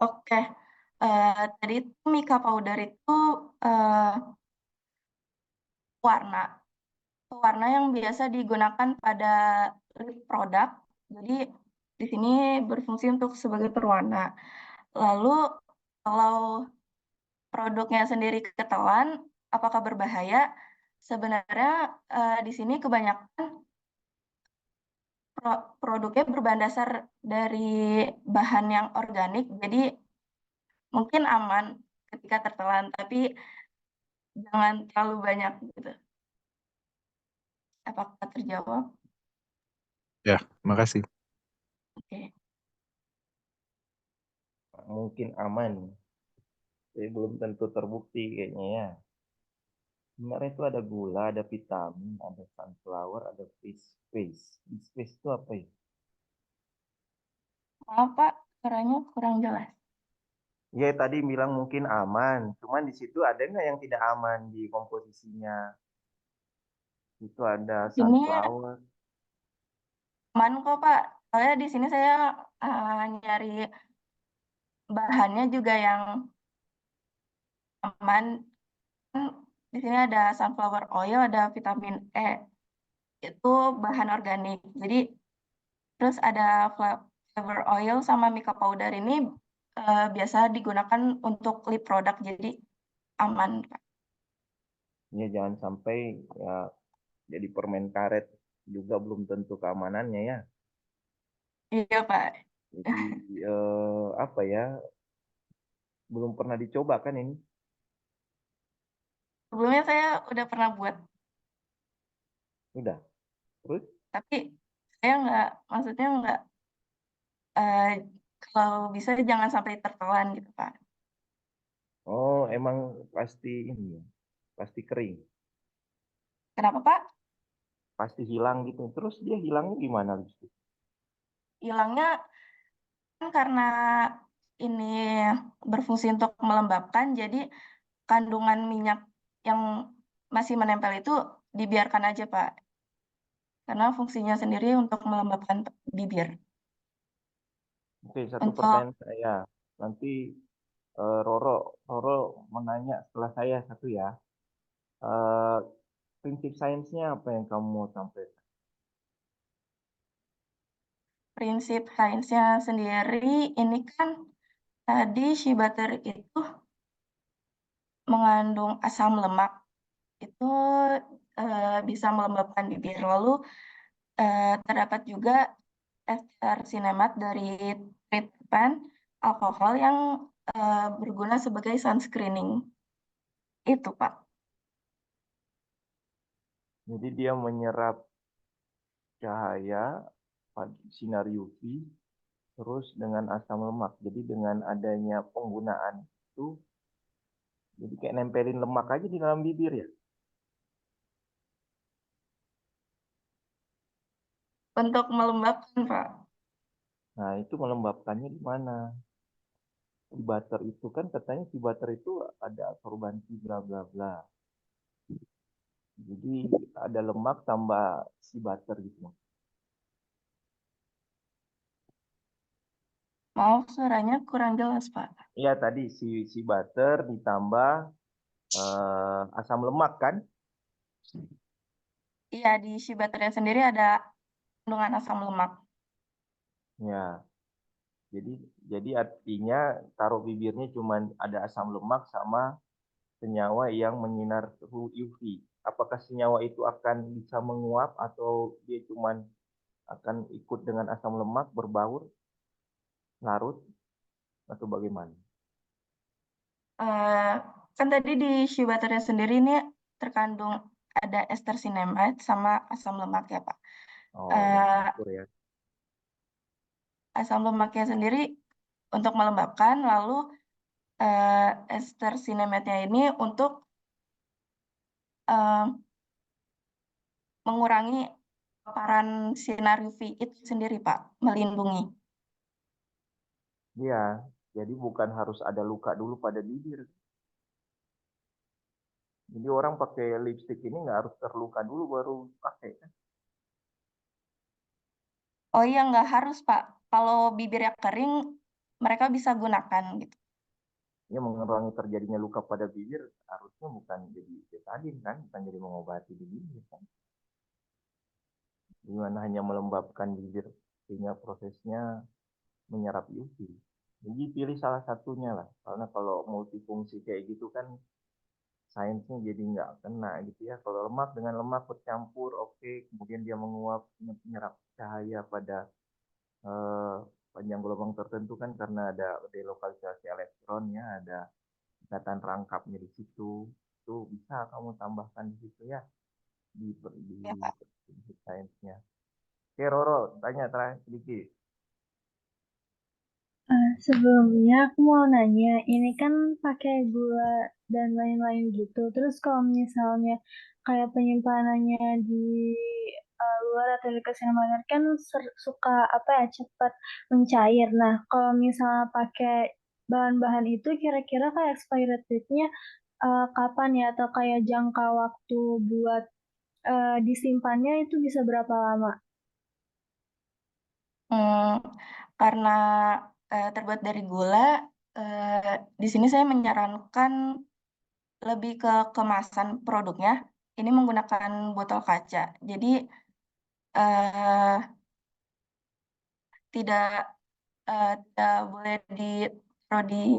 Oke, tadi itu mica powder itu pewarna yang biasa digunakan pada lip product. Jadi di sini berfungsi untuk sebagai pewarna. Lalu kalau produknya sendiri ketelan, apakah berbahaya? Sebenarnya di sini kebanyakan produknya berbahan dasar dari bahan yang organik, jadi mungkin aman ketika tertelan, tapi jangan terlalu banyak gitu. Apakah terjawab? Ya, makasih. Oke. Mungkin aman, tapi belum tentu terbukti kayaknya ya. Sebenarnya itu ada gula, ada vitamin, ada sunflower, ada fish paste. Fish paste itu apa ya? Maaf Pak, suaranya kurang jelas. Ya tadi bilang mungkin aman, cuman di situ ada nggak yang tidak aman di komposisinya? Itu ada Ini sunflower. aman kok Pak. Soalnya di sini saya nyari bahannya juga yang aman. Di sini ada sunflower oil, ada vitamin E. Itu bahan organik. Jadi terus ada flavor oil sama mica powder ini biasa digunakan untuk lip product, jadi aman Pak. Ya jangan sampai ya jadi permen karet juga belum tentu keamanannya ya. Iya Pak. Jadi apa ya? Belum pernah dicoba kan ini? Sebelumnya saya udah pernah buat. Udah. Terus? Tapi saya maksudnya nggak, kalau bisa jangan sampai tertelan gitu Pak. Oh, emang pasti ini ya, pasti kering, Kenapa Pak? pasti hilang gitu. Terus dia hilangnya gimana lipstick? Hilangnya kan karena ini berfungsi untuk melembabkan, jadi kandungan minyak yang masih menempel itu dibiarkan aja Pak. Karena fungsinya sendiri untuk melembabkan bibir. Oke, satu Untuk pertanyaan saya. Nanti Roro menanya setelah saya satu ya. Eh, prinsip sainsnya apa yang kamu mau sampaikan? prinsip sainsnya sendiri, ini kan tadi shea butter itu mengandung asam lemak. Itu bisa melembabkan bibir. Lalu terdapat juga ester cinemat dari treatment alkohol yang berguna sebagai sunscreening. Itu Pak. Jadi dia menyerap cahaya sinar UV terus dengan asam lemak. Jadi dengan adanya penggunaan itu, jadi kayak nempelin lemak aja di dalam bibir ya. Untuk melembabkan Pak. Nah, itu melembabkannya di mana? Shea butter itu kan katanya shea butter itu ada absorbansi bla bla bla. Jadi ada lemak tambah shea butter gitu. Maaf suaranya kurang jelas Pak. Iya tadi shea butter ditambah asam lemak kan? Iya, di shea butternya sendiri ada kandungan asam lemak. Ya. Jadi artinya taruh bibirnya cuma ada asam lemak sama senyawa yang menyinar UV. Apakah senyawa itu akan bisa menguap atau dia cuma akan ikut dengan asam lemak berbaur, larut, atau bagaimana? Kan tadi di shea butternya sendiri ini terkandung ada ester cinnamide sama asam lemak ya Pak. Oh, ya, syukur ya. Asam lemaknya sendiri untuk melembabkan, lalu ester cinnamide-nya ini untuk mengurangi paparan sinar UV itu sendiri Pak, melindungi. Iya, jadi bukan harus ada luka dulu pada bibir. Jadi orang pakai lipstick ini nggak harus terluka dulu baru pakai kan? Oh iya, nggak harus Pak. Kalau bibirnya kering, mereka bisa gunakan gitu. Ya mengurangi terjadinya luka pada bibir harusnya bukan jadi betadin kan, bukan jadi mengobati di bibir kan. Dimana hanya melembabkan bibir sehingga prosesnya menyerap UV. Jadi pilih salah satunya lah, karena kalau multifungsi kayak gitu kan sainsnya jadi nggak kena gitu ya. Kalau lemak dengan lemak bercampur, oke, kemudian dia menguap menyerap cahaya pada eh, panjang gelombang tertentu kan karena ada delokalisasi elektron ya, ada ikatan rangkapnya di situ. Itu bisa kamu tambahkan di situ ya di Ya Pak. sainsnya. Oke, Roro, tanya terakhir sedikit. Sebelumnya aku mau nanya, ini kan pakai gula dan lain-lain gitu. Terus kalau misalnya kayak penyimpanannya di luar atau di kesehatan kan suka apa ya cepat mencair. Nah, kalau misalnya pakai bahan-bahan itu kira-kira kayak expiry date-nya kapan ya atau kayak jangka waktu buat disimpannya itu bisa berapa lama? Karena terbuat dari gula, di sini saya menyarankan lebih ke kemasan produknya. Ini menggunakan botol kaca. Jadi eh, tidak tidak boleh ditaruh di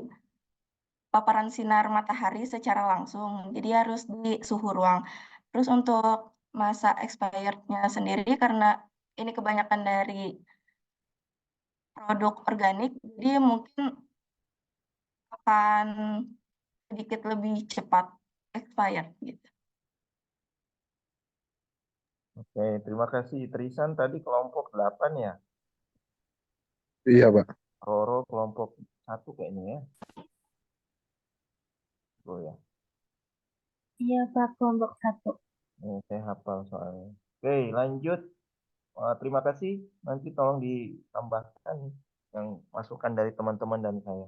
paparan sinar matahari secara langsung. Jadi harus di suhu ruang. Terus untuk masa expirednya sendiri karena ini kebanyakan dari produk organik, jadi mungkin akan sedikit lebih cepat expired gitu. Oke, terima kasih. Trisan tadi kelompok 8 ya? Iya, Pak. Roro kelompok 1 kayaknya ya? Oh ya, Iya, Pak, kelompok 1. saya hafal soalnya. Oke, lanjut. Terima kasih. Nanti tolong ditambahkan yang masukan dari teman-teman dan saya.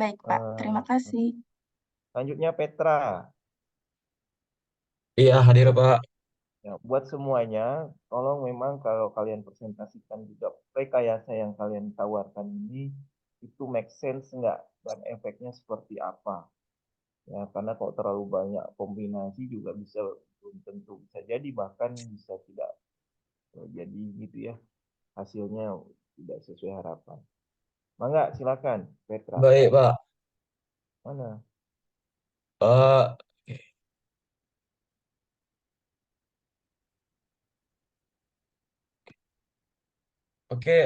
Baik, Pak. Terima kasih. Selanjutnya Petra. Iya, hadir Pak. Ya, buat semuanya, tolong memang kalau kalian presentasikan juga rekayasa yang kalian tawarkan ini, itu make sense nggak? Dan efeknya seperti apa? Ya, karena kalau terlalu banyak kombinasi juga bisa belum tentu bisa jadi bahkan bisa tidak jadi gitu ya, hasilnya tidak sesuai harapan. Mangga, silakan Petra. Baik, Pak. Mana? Eh, oke,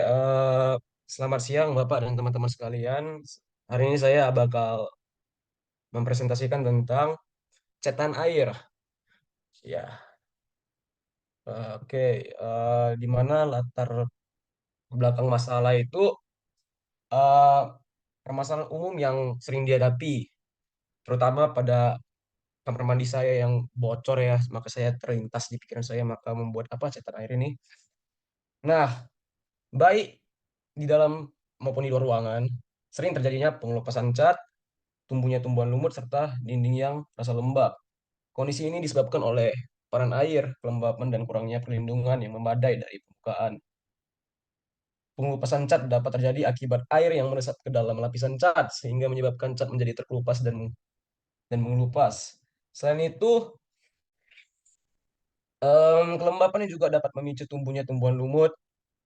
selamat siang Bapak dan teman-teman sekalian. Hari ini saya bakal mempresentasikan tentang cetan air. Ya, oke. Di mana latar belakang masalah itu eh, permasalahan umum yang sering dihadapi, terutama pada kamar mandi saya yang bocor ya. Maka saya terlintas di pikiran saya maka membuat apa cetan air ini. Nah, baik di dalam maupun di luar ruangan, sering terjadinya pengelupasan cat, tumbuhnya tumbuhan lumut, serta dinding yang terasa lembab. Kondisi ini disebabkan oleh paparan air, kelembapan, dan kurangnya perlindungan yang memadai dari permukaan. Pengelupasan cat dapat terjadi akibat air yang meresap ke dalam lapisan cat, sehingga menyebabkan cat menjadi terkelupas dan mengelupas. Selain itu, kelembapan juga dapat memicu tumbuhnya tumbuhan lumut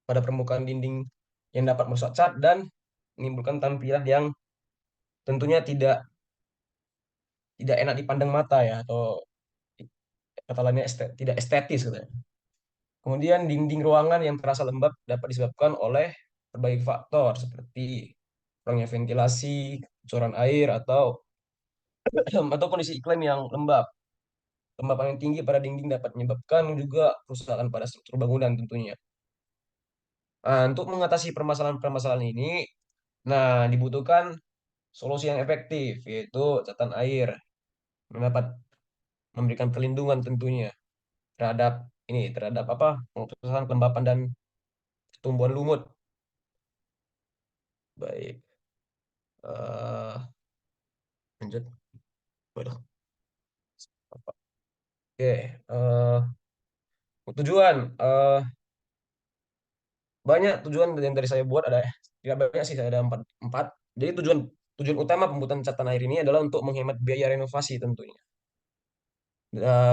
pada permukaan dinding yang dapat merusak cat dan menimbulkan tampilan yang tentunya tidak enak dipandang mata ya, atau kata lainnya tidak estetis gitu ya. Kemudian dinding ruangan yang terasa lembab dapat disebabkan oleh berbagai faktor seperti kurangnya ventilasi, kucuran air, atau kondisi iklim yang lembab. Kelembapan yang tinggi pada dinding dapat menyebabkan juga kerusakan pada struktur bangunan tentunya. Nah, untuk mengatasi permasalahan-permasalahan ini, nah dibutuhkan solusi yang efektif, yaitu catatan air yang dapat memberikan perlindungan tentunya terhadap terhadap apa pengukuran kelembapan dan tumbuhan lumut. Baik, lanjut. Waduh. Oke, tujuan banyak tujuan yang dari saya buat ada, tidak banyak sih, saya ada empat. Jadi tujuan tujuan utama pembuatan catatan air ini adalah untuk menghemat biaya renovasi tentunya.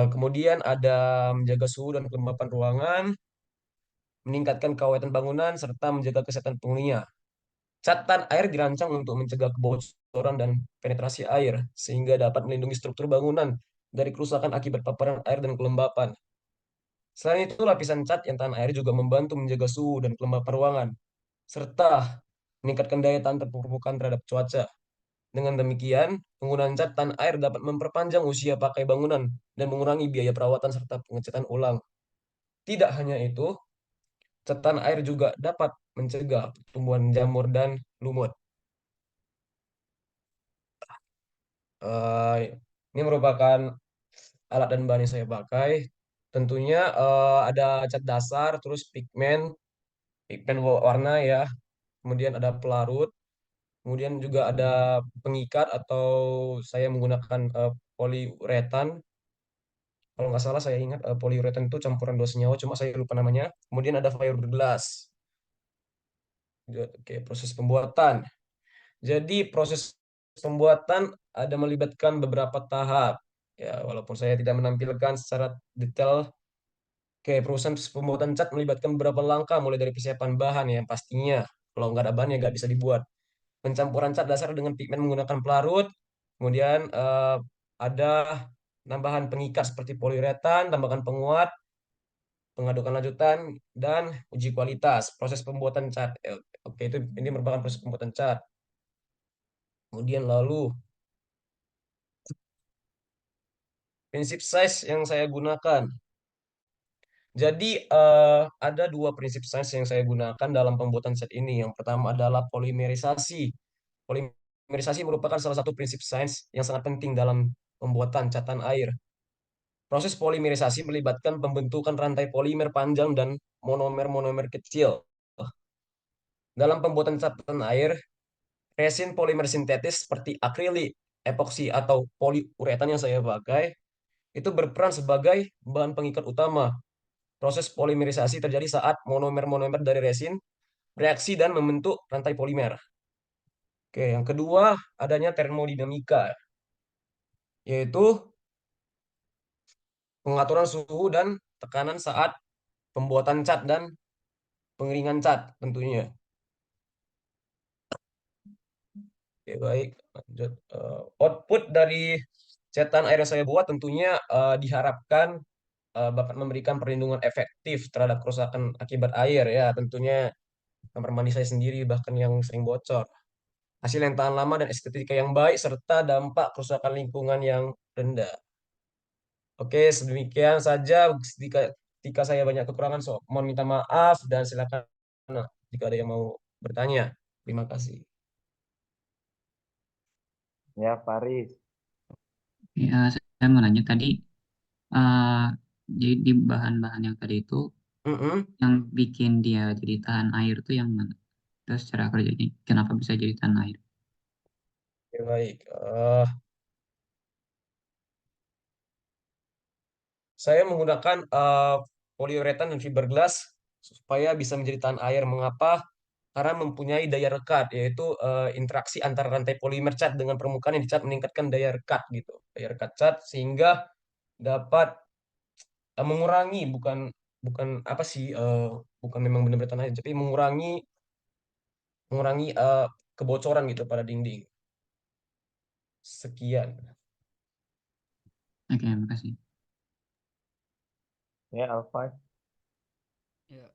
Kemudian ada menjaga suhu dan kelembapan ruangan, meningkatkan keaweten bangunan, serta menjaga kesehatan penghuninya. Catatan air dirancang untuk mencegah kebocoran dan penetrasi air, sehingga dapat melindungi struktur bangunan dari kerusakan akibat paparan air dan kelembapan. Selain itu, lapisan cat yang tahan air juga membantu menjaga suhu dan kelembapan ruangan, serta meningkatkan daya tahan permukaan terhadap cuaca. Dengan demikian, penggunaan cat tahan air dapat memperpanjang usia pakai bangunan dan mengurangi biaya perawatan serta pengecatan ulang. Tidak hanya itu, cat tahan air juga dapat mencegah tumbuhan jamur dan lumut. Eh, ini merupakan alat dan bahan yang saya pakai. Tentunya ada cat dasar, terus pigmen warna ya, kemudian ada pelarut, kemudian juga ada pengikat atau saya menggunakan poliuretan. Kalau nggak salah saya ingat poliuretan itu campuran dua senyawa, cuma saya lupa namanya. Kemudian ada fiberglass. Oke, proses pembuatan. Jadi proses pembuatan ada melibatkan beberapa tahap. Ya, walaupun saya tidak menampilkan secara detail. Oke, proses pembuatan cat melibatkan beberapa langkah, mulai dari persiapan bahan yang pastinya. Kalau nggak ada bahan ya nggak bisa dibuat. Pencampuran cat dasar dengan pigmen menggunakan pelarut. Kemudian ada tambahan pengikat seperti poliuretan, tambahkan penguat, pengadukan lanjutan, dan uji kualitas. Proses pembuatan cat. Oke, ini merupakan proses pembuatan cat. Kemudian lalu prinsip size yang saya gunakan. Jadi ada dua prinsip sains yang saya gunakan dalam pembuatan cat ini. Yang pertama adalah polimerisasi. Polimerisasi merupakan salah satu prinsip sains yang sangat penting dalam pembuatan catatan air. Proses polimerisasi melibatkan pembentukan rantai polimer panjang dan monomer-monomer kecil. Dalam pembuatan catatan air, resin polimer sintetis seperti akrilik, epoksi, atau poliuretan yang saya pakai itu berperan sebagai bahan pengikat utama. Proses polimerisasi terjadi saat monomer-monomer dari resin reaksi dan membentuk rantai polimer. Oke, yang kedua adanya termodinamika, yaitu pengaturan suhu dan tekanan saat pembuatan cat dan pengeringan cat tentunya. Oke, baik, lanjut. Output dari catatan air yang saya buat tentunya diharapkan dapat memberikan perlindungan efektif terhadap kerusakan akibat air ya, tentunya kamar mandi saya sendiri bahkan yang sering bocor. Hasil yang tahan lama dan estetika yang baik serta dampak kerusakan lingkungan yang rendah. Oke, sedemikian saja. Jika saya banyak kekurangan, mohon minta maaf dan silakan jika ada yang mau bertanya. Terima kasih. Ya, Faris. Ya, saya mau nanya tadi, jadi di bahan-bahan yang tadi itu, yang bikin dia jadi tahan air itu yang mana? Terus cara kerjanya, kenapa bisa jadi tahan air? Oke, baik. Saya menggunakan poliuretan dan fiberglass supaya bisa menjadi tahan air. Mengapa? Karena mempunyai daya rekat, yaitu interaksi antara rantai polimer cat dengan permukaan yang dicat meningkatkan daya rekat gitu, daya rekat cat sehingga dapat mengurangi bukan bukan apa sih bukan memang benar-benar tahan air, tapi mengurangi kebocoran gitu pada dinding. Sekian. Oke, makasih. Ya, Alfa. Ya,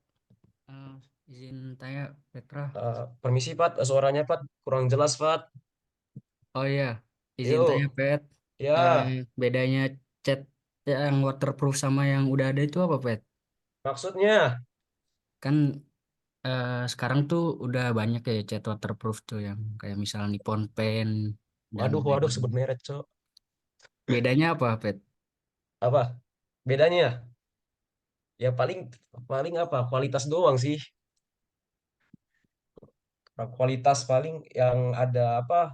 izin tanya, Petra. Permisi, Pat. Suaranya, Pat. Kurang jelas, Pat. Oh iya, izin Yuk. tanya, Pet. Ya. Bedanya cat yang waterproof sama yang udah ada itu apa, Pet? Maksudnya? Kan sekarang tuh udah banyak ya cat waterproof tuh yang kayak misalnya Nippon Pen dan Waduh, lain-lain. sebut merek, Cok. Bedanya apa, Pet? Apa? Bedanya? Ya paling apa? Kualitas doang sih. Kualitas paling yang ada apa?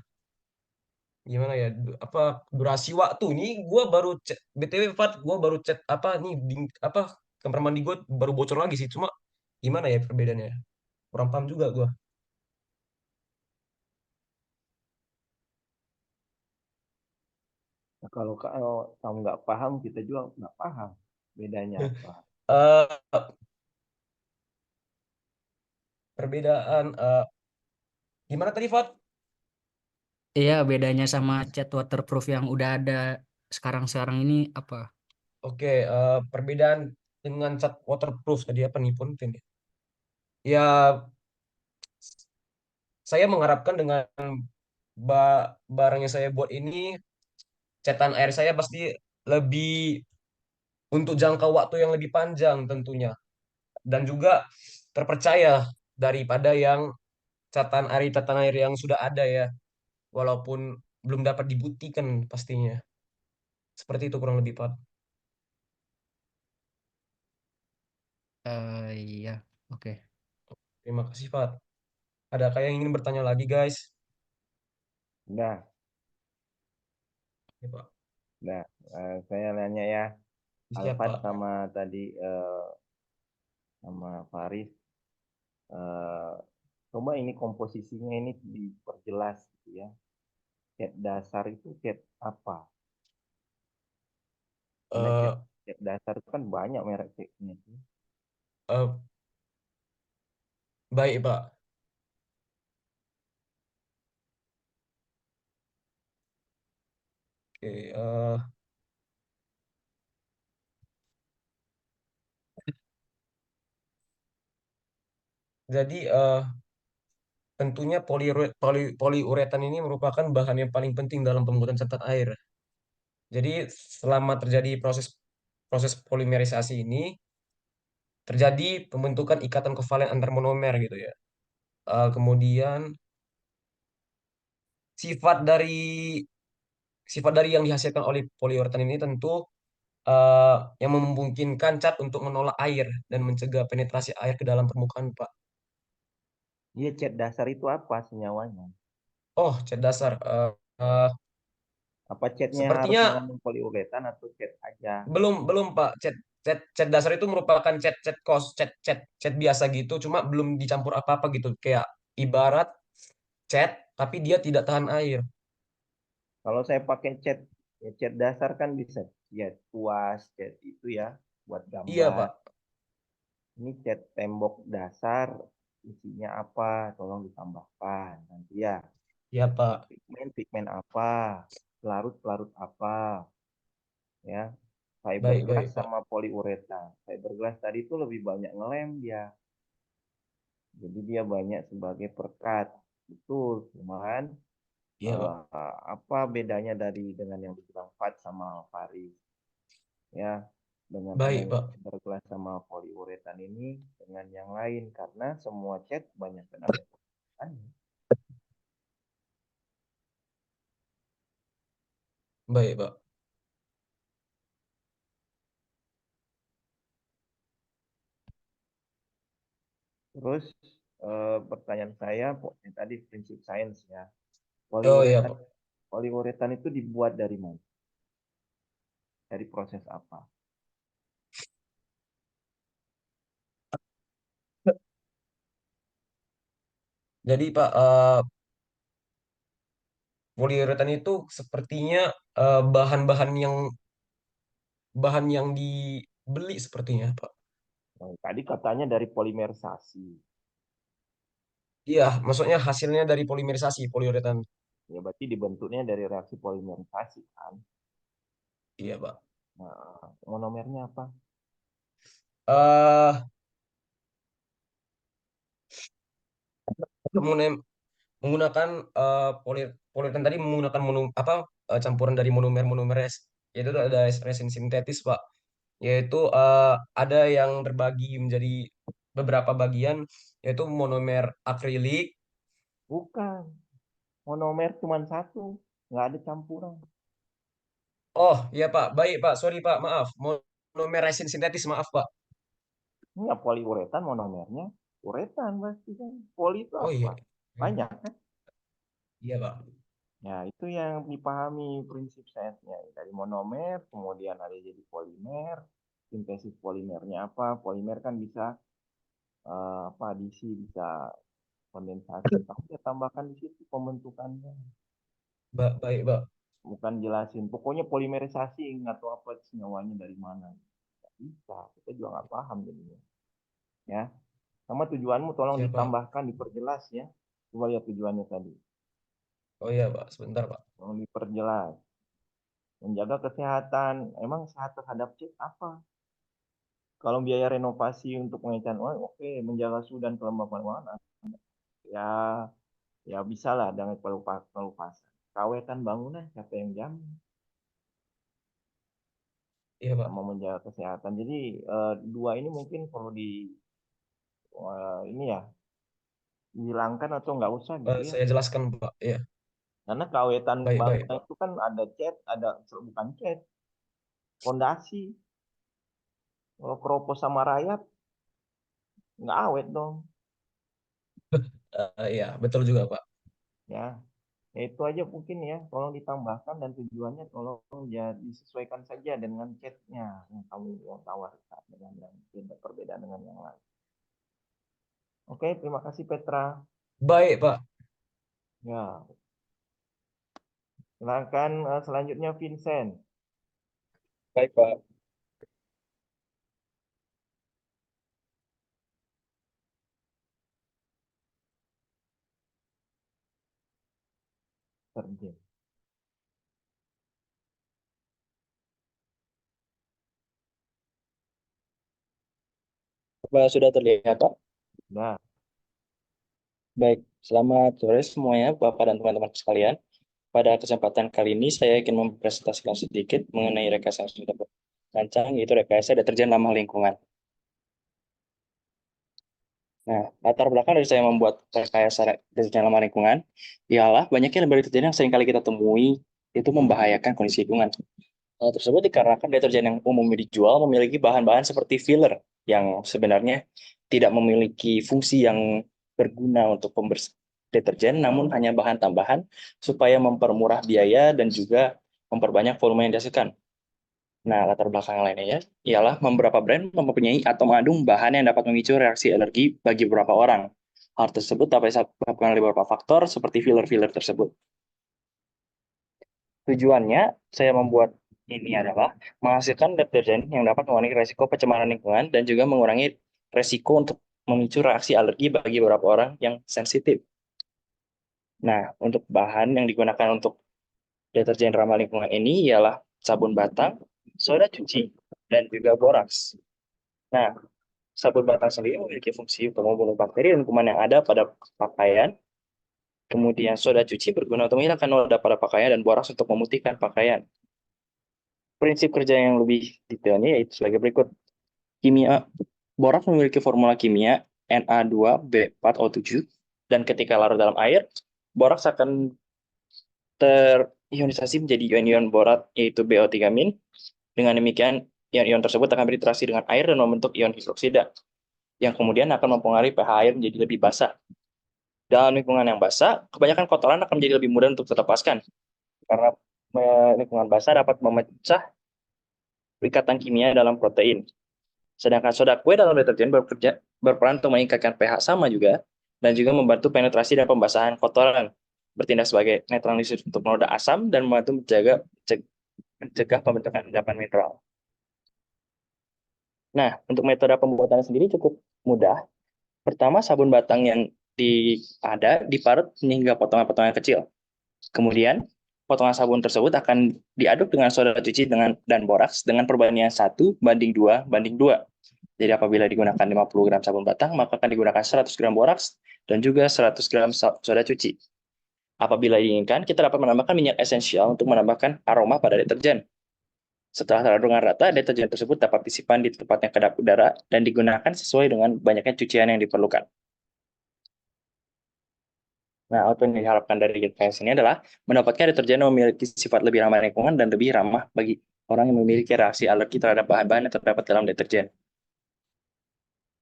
Gimana ya? Apa durasi waktu nih? Gua baru chat BTW Fat, gua baru chat apa nih apa kamar mandi gue baru bocor lagi sih. Cuma gimana ya perbedaannya? Kurang paham juga gua. Nah, kalau kamu nggak paham, kita juga nggak paham bedanya apa. Perbedaan gimana tadi, Fat? Iya, bedanya sama cat waterproof yang udah ada sekarang-sekarang ini apa? Oke, perbedaan dengan cat waterproof tadi apa nih pun ya? Ya, saya mengharapkan dengan barang yang saya buat ini, catatan air saya pasti lebih untuk jangka waktu yang lebih panjang tentunya. Dan juga terpercaya daripada yang catatan air yang sudah ada ya. Walaupun belum dapat dibuktikan pastinya. Seperti itu kurang lebih, Pak. Iya, oke. Terima kasih, Pak. Adakah yang ingin bertanya lagi, guys? Nah, Ya, Pak. nah, saya nanya ya, Siap, Alfat Pak. sama tadi sama Faris, coba ini komposisinya ini diperjelas gitu ya. Cat dasar itu cat apa? Karena cat dasar itu kan banyak merek catnya itu. Baik, Pak. Oke, jadi tentunya poliuretan ini merupakan bahan yang paling penting dalam pembuatan catatan air. Jadi selama terjadi proses polimerisasi ini, terjadi pembentukan ikatan kovalen antar monomer gitu ya. Kemudian sifat dari yang dihasilkan oleh poliuretan ini tentu yang memungkinkan cat untuk menolak air dan mencegah penetrasi air ke dalam permukaan, Pak. Iya, cat dasar itu apa senyawanya? Oh, cat dasar. Eh, Apa catnya harus sepertinya mengandung poliuretan atau cat aja? belum Pak. Cat dasar itu merupakan cat biasa gitu, cuma belum dicampur apa-apa gitu. Kayak ibarat cat tapi dia tidak tahan air. Kalau saya pakai cat, ya cat dasar kan bisa cat kuas, cat itu ya buat Iya, gambar. Pak. Ini cat tembok dasar, isinya apa? Tolong ditambahkan nanti ya. Iya, Pak. Pigmen apa? Pelarut apa? Ya, Baik, fiberglass baik, Pak. sama poliuretan. Fiberglass tadi itu lebih banyak ngelem dia. Jadi dia banyak sebagai perekat. Betul, cuman Iya, Pak. apa bedanya dengan yang dibilang Fat sama Faris? Ya, dengan Baik, adanya Pak. fiberglass sama poliuretan ini dengan yang lain karena semua cat banyak ada poliuretan. Baik, Pak. Terus pertanyaan saya yang tadi prinsip sains ya. Oh iya, Poliuretan Pak. poliuretan itu dibuat dari mana? Dari proses apa? Jadi, Pak, poliuretan itu sepertinya bahan yang dibeli sepertinya, Pak. Nah, tadi katanya dari polimerisasi. Iya, maksudnya hasilnya dari polimerisasi poliuretan. Ya berarti dibentuknya dari reaksi polimerisasi kan. Iya, Pak. Nah, monomernya apa? Eh menggunakan poliuretan tadi menggunakan campuran dari monomer yaitu ada resin sintetis, Pak. Yaitu ada yang terbagi menjadi beberapa bagian, yaitu monomer akrilik. Bukan. Monomer cuma satu. Nggak ada campuran. Oh iya, Pak, baik, Pak, sorry, Pak, maaf, monomer resin sintetis, maaf, Pak. Nggak poliuretan monomernya. Uretan pasti kan. Poli itu Oh iya. apa? Banyak kan? Iya, Pak. Ya, itu yang dipahami prinsip sainsnya. Dari monomer, kemudian ada jadi polimer. Sintesis polimernya apa? Polimer kan bisa adisi, bisa kondensasi. Kamu ya tambahkan di situ pembentukannya. Baik, Pak. Bukan jelasin. Pokoknya polimerisasi, nggak tahu apa senyawanya dari mana. Nggak bisa. Kita juga nggak paham jadinya. Ya. Sama tujuanmu tolong Siap, Pak. ditambahkan, diperjelas ya. Coba lihat tujuannya tadi. Oh iya, Pak, sebentar, Pak. Tolong diperjelas. Menjaga kesehatan. Emang sehat terhadap cat apa? Kalau biaya renovasi untuk mengecat uang, oke, menjaga suhu dan kelembapan uang, ya, ya bisa lah dengan pelupasan. Kawetan bangunan, siapa yang jamin? Iya, Pak. Sama menjaga kesehatan. Jadi dua ini mungkin perlu ini ya dihilangkan atau nggak usah gitu ya. Saya jelaskan, Pak. Iya. Karena kawetan Baik, bangunan Pak. itu kan ada cat, bukan cat, fondasi. Kalau keropos sama rayap, nggak awet dong. Iya, betul juga, Pak. Ya, itu aja mungkin ya. Tolong ditambahkan dan tujuannya tolong ya disesuaikan saja dengan catnya yang kamu tawarkan dengan yang berbeda dengan yang lain. Oke, terima kasih Petra. Baik, Pak. Ya, silakan selanjutnya Vincent. Baik, Pak. Serjen. Apa sudah terlihat, Pak? Nah, Baik, selamat sore semuanya, Bapak dan teman-teman sekalian. Pada kesempatan kali ini, saya ingin mempresentasikan sedikit mengenai rekayasa rancang, yaitu rekayasa deterjen ramah lingkungan. Nah, latar belakang dari saya membuat rekayasa deterjen ramah lingkungan ialah banyaknya limbah deterjen yang seringkali kita temui itu membahayakan kondisi lingkungan. Hal tersebut dikarenakan deterjen yang umumnya dijual memiliki bahan-bahan seperti filler yang sebenarnya tidak memiliki fungsi yang berguna untuk pembersih deterjen, namun hanya bahan tambahan supaya mempermurah biaya dan juga memperbanyak volume yang dihasilkan. Nah, latar belakang lainnya ialah beberapa brand mempunyai atau mengandung bahan yang dapat memicu reaksi alergi bagi beberapa orang. Hal tersebut dapat disebabkan oleh beberapa faktor seperti filler-filler tersebut. Tujuannya, saya membuat ini adalah menghasilkan deterjen yang dapat mengurangi resiko pencemaran lingkungan dan juga mengurangi resiko untuk memicu reaksi alergi bagi beberapa orang yang sensitif. Nah, untuk bahan yang digunakan untuk deterjen ramah lingkungan ini ialah sabun batang, soda cuci, dan juga boraks. Nah, sabun batang sendiri memiliki fungsi untuk membunuh bakteri dan kuman yang ada pada pakaian. Kemudian soda cuci berguna untuk menghilangkan noda pada pakaian dan boraks untuk memutihkan pakaian. Prinsip kerja yang lebih detailnya yaitu sebagai berikut. Kimia boraks memiliki formula kimia Na2B4O7 dan ketika larut dalam air, boraks akan terionisasi menjadi ion-ion borat yaitu BO3-. Dengan demikian, ion-ion tersebut akan berinteraksi dengan air dan membentuk ion hidroksida yang kemudian akan mempengaruhi pH air menjadi lebih basah. Dalam lingkungan yang basah, kebanyakan kotoran akan menjadi lebih mudah untuk dilepaskan karena lingkungan basah dapat memecah ikatan kimia dalam protein. Sedangkan soda kue dalam deterjen berperan untuk meningkatkan pH sama juga dan juga membantu penetrasi dan pembasahan kotoran, bertindak sebagai netralizer untuk noda asam dan membantu mencegah pembentukan endapan mineral. Nah, untuk metode pembuatannya sendiri cukup mudah. Pertama, sabun batang yang ada diparut hingga potongan-potongan kecil. Kemudian, potongan sabun tersebut akan diaduk dengan soda cuci dan boraks dengan perbandingan 1:2:2. Jadi apabila digunakan 50 gram sabun batang, maka akan digunakan 100 gram boraks dan juga 100 gram soda cuci. Apabila diinginkan, kita dapat menambahkan minyak esensial untuk menambahkan aroma pada deterjen. Setelah teraduk dengan rata, deterjen tersebut dapat disimpan di tempat yang kedap udara dan digunakan sesuai dengan banyaknya cucian yang diperlukan. Nah, output yang diharapkan dari rekayasa ini adalah mendapatkan deterjen yang memiliki sifat lebih ramah lingkungan dan lebih ramah bagi orang yang memiliki reaksi alergi terhadap bahan-bahan yang terdapat dalam deterjen.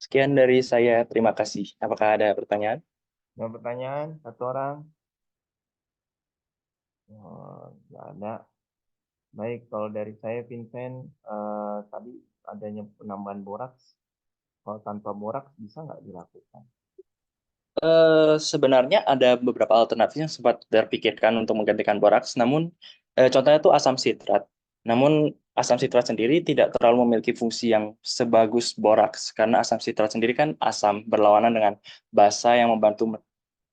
Sekian dari saya, terima kasih. Apakah ada pertanyaan? Ada pertanyaan? Satu orang? Oh, nggak ada. Baik, kalau dari saya, Vincent, tadi adanya penambahan boraks. Kalau tanpa boraks bisa nggak dilakukan? Sebenarnya ada beberapa alternatif yang sempat terpikirkan untuk menggantikan boraks, namun contohnya itu asam sitrat. Namun asam sitrat sendiri tidak terlalu memiliki fungsi yang sebagus boraks, karena asam sitrat sendiri kan asam berlawanan dengan basa yang membantu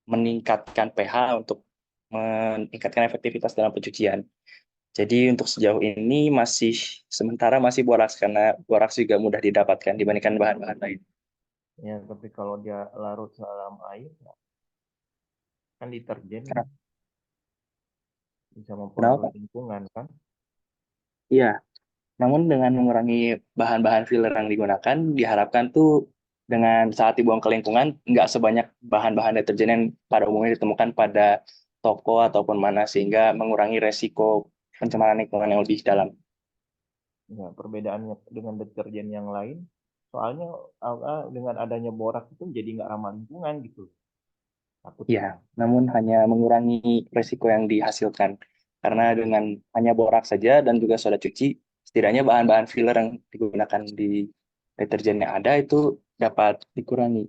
meningkatkan pH untuk meningkatkan efektivitas dalam pencucian. Jadi untuk sejauh ini sementara masih boraks, karena boraks juga mudah didapatkan dibandingkan bahan-bahan lain. Ya, tapi kalau dia larut dalam air, kan deterjen bisa mempengaruhi lingkungan kan? Iya, namun dengan mengurangi bahan-bahan filler yang digunakan, diharapkan tuh dengan saat dibuang ke lingkungan, nggak sebanyak bahan-bahan deterjen yang pada umumnya ditemukan pada toko ataupun mana, sehingga mengurangi resiko pencemaran lingkungan yang lebih dalam. Ya, perbedaannya dengan deterjen yang lain, soalnya dengan adanya boraks itu jadi nggak ramah lingkungan gitu. Ya, namun hanya mengurangi resiko yang dihasilkan. Karena dengan hanya boraks saja dan juga soda cuci, setidaknya bahan-bahan filler yang digunakan di deterjen yang ada itu dapat dikurangi.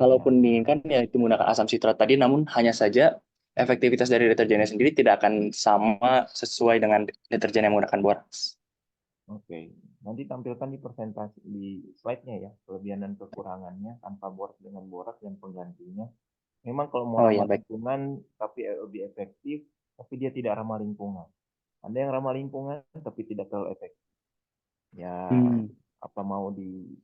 Kalaupun diinginkan ya itu menggunakan asam sitrat tadi, namun hanya saja efektivitas dari deterjennya sendiri tidak akan sama sesuai dengan deterjen yang menggunakan boraks. Oke, nanti tampilkan di presentasi di slide-nya ya, kelebihan dan kekurangannya tanpa boraks dengan boraks dan penggantinya. Memang kalau mau ramah lingkungan tapi lebih efektif, tapi dia tidak ramah lingkungan. Ada yang ramah lingkungan tapi tidak terlalu efektif. Ya, apa mau di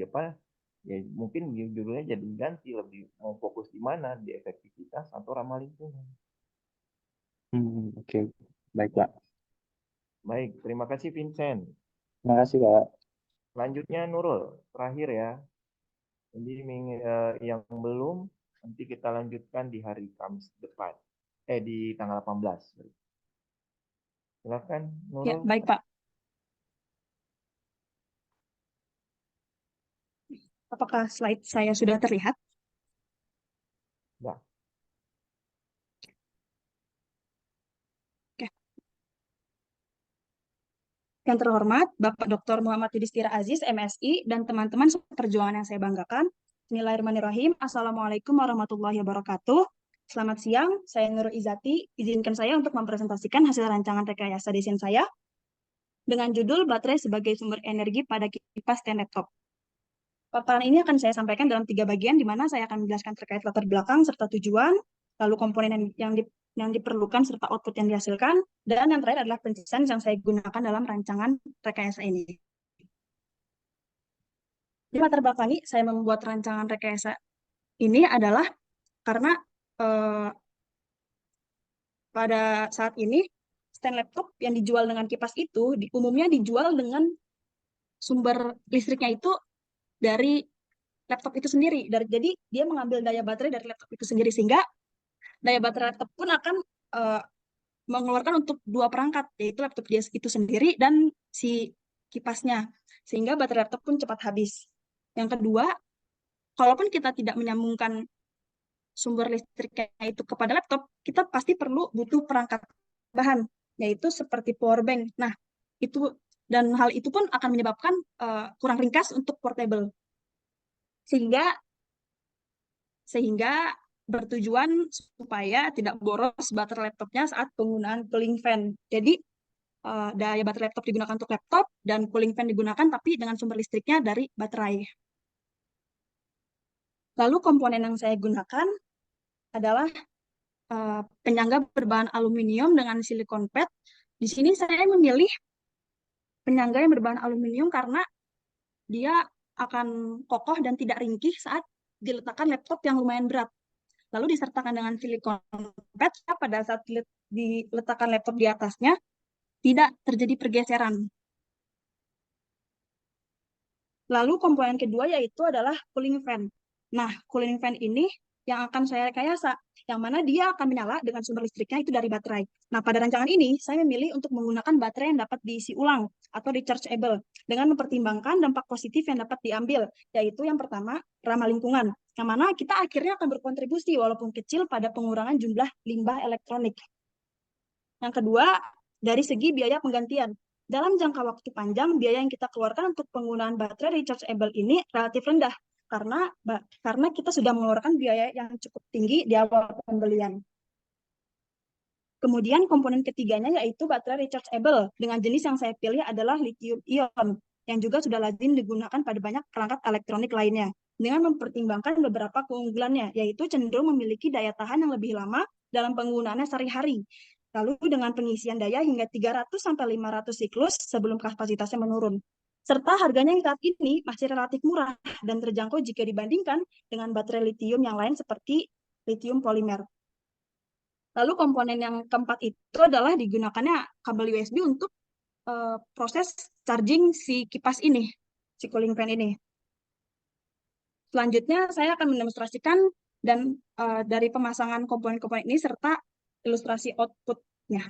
apa? Ya mungkin judulnya jadi ganti, lebih mau fokus di mana, di efektivitas atau ramah lingkungan. Oke. Baik, Pak. Baik, terima kasih Vincent. Terima kasih, Pak. Selanjutnya Nurul, terakhir ya. Jadi yang belum nanti kita lanjutkan di hari Kamis depan. Di tanggal 18. Silakan Ya, Nurul. baik Pak. Apakah slide saya sudah terlihat? Ya. Oke. Yang terhormat Bapak Dr. Muhammad Yudhistira Aziz, MSI, dan teman-teman seperjuangan yang saya banggakan. Bismillahirrahmanirrahim. Assalamualaikum warahmatullahi wabarakatuh. Selamat siang, saya Nurul Izati. Izinkan saya untuk mempresentasikan hasil rancangan rekayasa desain saya dengan judul baterai sebagai sumber energi pada kipas dan laptop. Paparan ini akan saya sampaikan dalam 3 bagian, di mana saya akan menjelaskan terkait latar belakang serta tujuan, lalu komponen yang diperlukan serta output yang dihasilkan, dan yang terakhir adalah pencapaian yang saya gunakan dalam rancangan rekayasa ini. Di latar belakang ini, saya membuat rancangan rekayasa ini adalah karena pada saat ini stand laptop yang dijual dengan kipas itu umumnya dijual dengan sumber listriknya itu dari laptop itu sendiri. Jadi dia mengambil daya baterai dari laptop itu sendiri, sehingga daya baterai laptop pun akan mengeluarkan untuk 2 perangkat, yaitu laptop dia itu sendiri dan si kipasnya, sehingga baterai laptop pun cepat habis. Yang kedua, kalaupun kita tidak menyambungkan sumber listriknya itu kepada laptop, kita pasti butuh perangkat bahan, yaitu seperti power bank. Nah, dan hal itu pun akan menyebabkan kurang ringkas untuk portable. Sehingga bertujuan supaya tidak boros baterai laptopnya saat penggunaan cooling fan. Jadi daya baterai laptop digunakan untuk laptop dan cooling fan digunakan tapi dengan sumber listriknya dari baterai. Lalu komponen yang saya gunakan adalah penyangga berbahan aluminium dengan silikon pad. Di sini saya memilih penyangga yang berbahan aluminium karena dia akan kokoh dan tidak ringkih saat diletakkan laptop yang lumayan berat. Lalu disertakan dengan silikon pad, pada saat diletakkan laptop di atasnya, tidak terjadi pergeseran. Lalu komponen kedua yaitu adalah cooling fan. Nah, cooling fan ini yang akan saya rekayasa, yang mana dia akan menyala dengan sumber listriknya itu dari baterai. Nah, pada rancangan ini, saya memilih untuk menggunakan baterai yang dapat diisi ulang atau rechargeable, dengan mempertimbangkan dampak positif yang dapat diambil, yaitu yang pertama, ramah lingkungan, yang mana kita akhirnya akan berkontribusi walaupun kecil pada pengurangan jumlah limbah elektronik. Yang kedua, dari segi biaya penggantian. Dalam jangka waktu panjang, biaya yang kita keluarkan untuk penggunaan baterai rechargeable ini relatif rendah, karena kita sudah mengeluarkan biaya yang cukup tinggi di awal pembelian. Kemudian komponen ketiganya yaitu baterai rechargeable dengan jenis yang saya pilih adalah lithium ion yang juga sudah lazim digunakan pada banyak perangkat elektronik lainnya dengan mempertimbangkan beberapa keunggulannya, yaitu cenderung memiliki daya tahan yang lebih lama dalam penggunaannya sehari-hari. Lalu dengan pengisian daya hingga 300-500 siklus sebelum kapasitasnya menurun. Serta harganya yang saat ini masih relatif murah dan terjangkau jika dibandingkan dengan baterai litium yang lain seperti litium polimer. Lalu komponen yang keempat itu adalah digunakannya kabel USB untuk proses charging si kipas ini, si cooling fan ini. Selanjutnya saya akan mendemonstrasikan dan dari pemasangan komponen-komponen ini serta ilustrasi outputnya.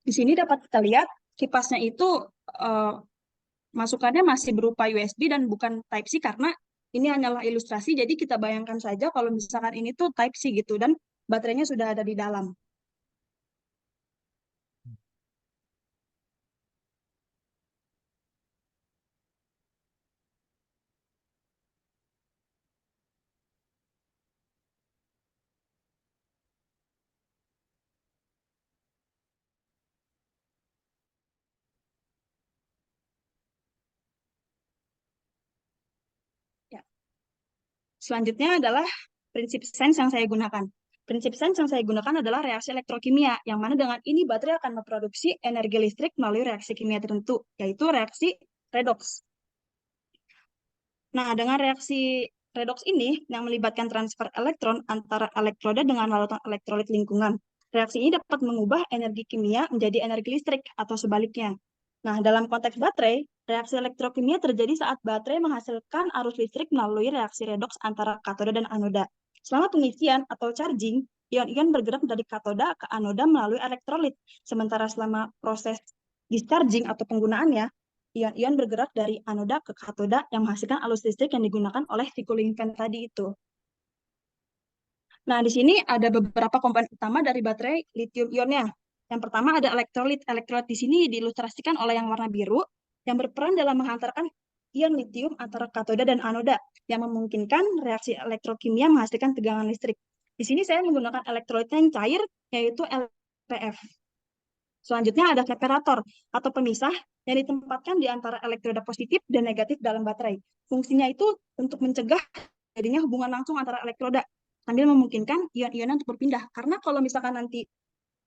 Di sini dapat kita lihat kipasnya itu masukannya masih berupa USB dan bukan Type-C karena ini hanyalah ilustrasi. Jadi kita bayangkan saja kalau misalkan ini tuh Type-C gitu dan baterainya sudah ada di dalam. Ya. Selanjutnya adalah prinsip sains yang saya gunakan. Prinsip sains yang saya gunakan adalah reaksi elektrokimia, yang mana dengan ini baterai akan memproduksi energi listrik melalui reaksi kimia tertentu, yaitu reaksi redoks. Nah, dengan reaksi redoks ini yang melibatkan transfer elektron antara elektroda dengan larutan elektrolit lingkungan. Reaksi ini dapat mengubah energi kimia menjadi energi listrik atau sebaliknya. Nah, dalam konteks baterai, reaksi elektrokimia terjadi saat baterai menghasilkan arus listrik melalui reaksi redoks antara katoda dan anoda. Selama pengisian atau charging, ion-ion bergerak dari katoda ke anoda melalui elektrolit. Sementara selama proses discharging atau penggunaannya, ion-ion bergerak dari anoda ke katoda yang menghasilkan arus listrik yang digunakan oleh si cooling fan tadi itu. Nah, di sini ada beberapa komponen utama dari baterai lithium-ionnya. Yang pertama ada elektrolit. Elektrolit di sini diilustrasikan oleh yang warna biru, yang berperan dalam menghantarkan ion litium antara katoda dan anoda, yang memungkinkan reaksi elektrokimia menghasilkan tegangan listrik. Di sini saya menggunakan elektrolit yang cair, yaitu LPF. Selanjutnya ada separator atau pemisah yang ditempatkan di antara elektroda positif dan negatif dalam baterai. Fungsinya itu untuk mencegah jadinya hubungan langsung antara elektroda sambil memungkinkan ion-ion untuk berpindah. Karena kalau misalkan nanti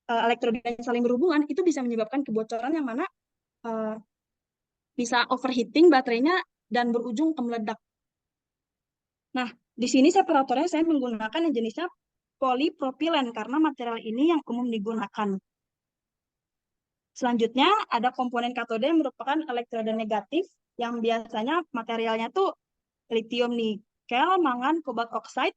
elektroda saling berhubungan, itu bisa menyebabkan kebocoran yang mana bisa overheating baterainya dan berujung ke meledak. Nah, di sini separatornya saya menggunakan yang jenisnya polipropilen karena material ini yang umum digunakan. Selanjutnya ada komponen katode yang merupakan elektroda negatif yang biasanya materialnya tuh lithium nikel, mangan, kobalt oxide,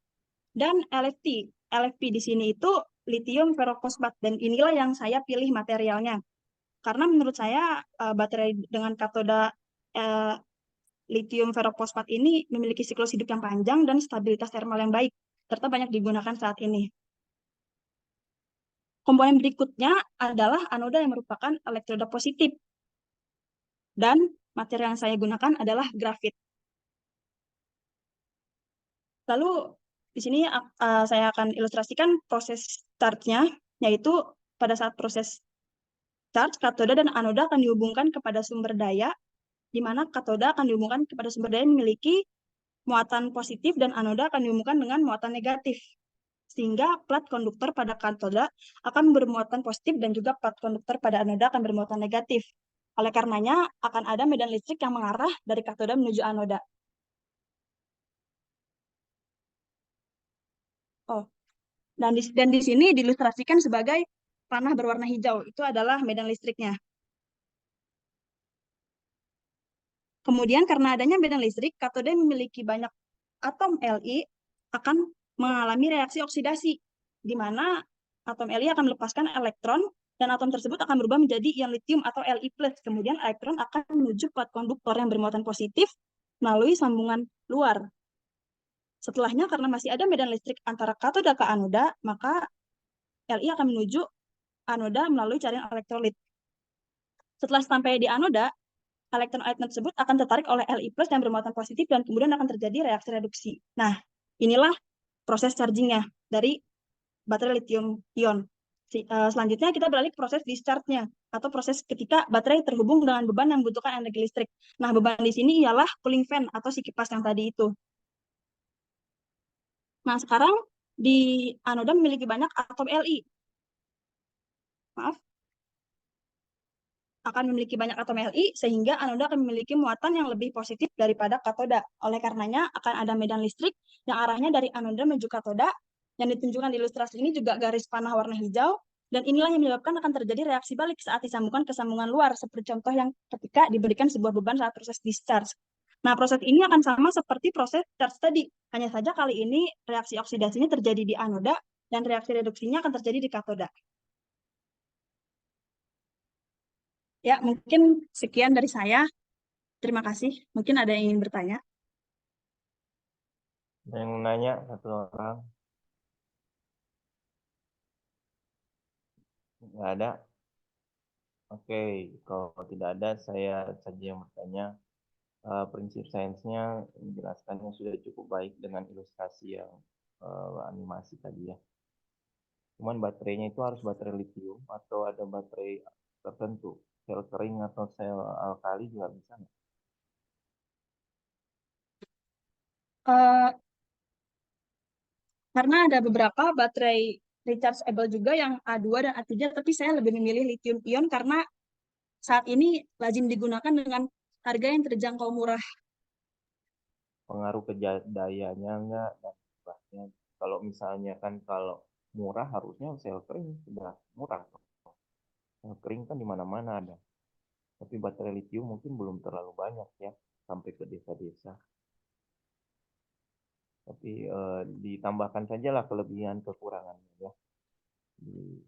dan LFP. LFP di sini itu lithium ferrofosfat dan inilah yang saya pilih materialnya. Karena menurut saya baterai dengan katoda lithium ferrofosfat ini memiliki siklus hidup yang panjang dan stabilitas termal yang baik, serta banyak digunakan saat ini. Komponen berikutnya adalah anoda yang merupakan elektroda positif. Dan material yang saya gunakan adalah grafit. Lalu di sini saya akan ilustrasikan proses charge-nya, yaitu pada saat proses charge, katoda dan anoda akan dihubungkan kepada sumber daya, di mana katoda akan dihubungkan kepada sumber daya yang memiliki muatan positif dan anoda akan dihubungkan dengan muatan negatif. Sehingga plat konduktor pada katoda akan bermuatan positif dan juga plat konduktor pada anoda akan bermuatan negatif. Oleh karenanya, akan ada medan listrik yang mengarah dari katoda menuju anoda. Oh, dan di sini diilustrasikan sebagai panah berwarna hijau. Itu adalah medan listriknya. Kemudian karena adanya medan listrik, katoda yang memiliki banyak atom Li akan mengalami reaksi oksidasi, di mana atom Li akan melepaskan elektron dan atom tersebut akan berubah menjadi ion litium atau Li+. Kemudian elektron akan menuju plat konduktor yang bermuatan positif melalui sambungan luar. Setelahnya, karena masih ada medan listrik antara katoda ke anoda, maka Li akan menuju anoda melalui cairan elektrolit. Setelah sampai di anoda, elektron-elektron tersebut akan tertarik oleh Li+ yang bermuatan positif dan kemudian akan terjadi reaksi reduksi. Nah, inilah proses charging-nya dari baterai lithium-ion. Selanjutnya kita beralih ke proses discharge-nya atau proses ketika baterai terhubung dengan beban yang membutuhkan energi listrik. Nah, beban di sini ialah cooling fan atau si kipas yang tadi itu. Nah, sekarang di anoda memiliki banyak atom Li. Maaf. Akan memiliki banyak atom Li, sehingga anoda akan memiliki muatan yang lebih positif daripada katoda. Oleh karenanya, akan ada medan listrik yang arahnya dari anoda menuju katoda, yang ditunjukkan di ilustrasi ini juga garis panah warna hijau, dan inilah yang menyebabkan akan terjadi reaksi balik saat disambungkan ke sambungan luar, seperti contoh yang ketika diberikan sebuah beban saat proses discharge. Nah, proses ini akan sama seperti proses charge tadi, hanya saja kali ini reaksi oksidasinya terjadi di anoda, dan reaksi reduksinya akan terjadi di katoda. Ya, mungkin sekian dari saya. Terima kasih. Mungkin ada yang ingin bertanya. Ada yang mau nanya satu orang? Nggak ada? Oke, kalau tidak ada, saya saja yang bertanya. Prinsip sainsnya menjelaskannya sudah cukup baik dengan ilustrasi yang animasi tadi ya. Cuman baterainya itu harus baterai lithium atau ada baterai tertentu, sel kering atau sel alkali juga bisa nggak? Karena ada beberapa baterai rechargeable juga yang A2 dan A3, tapi saya lebih memilih lithium ion karena saat ini lazim digunakan dengan harga yang terjangkau murah. pengaruh ke dayanya enggak dan limbahnya. Kalau misalnya kan kalau murah harusnya sel kering sudah murah. Sel kering kan di mana-mana ada. Tapi baterai lithium mungkin belum terlalu banyak ya sampai ke desa-desa. Tapi ditambahkan sajalah kelebihan kekurangannya ya.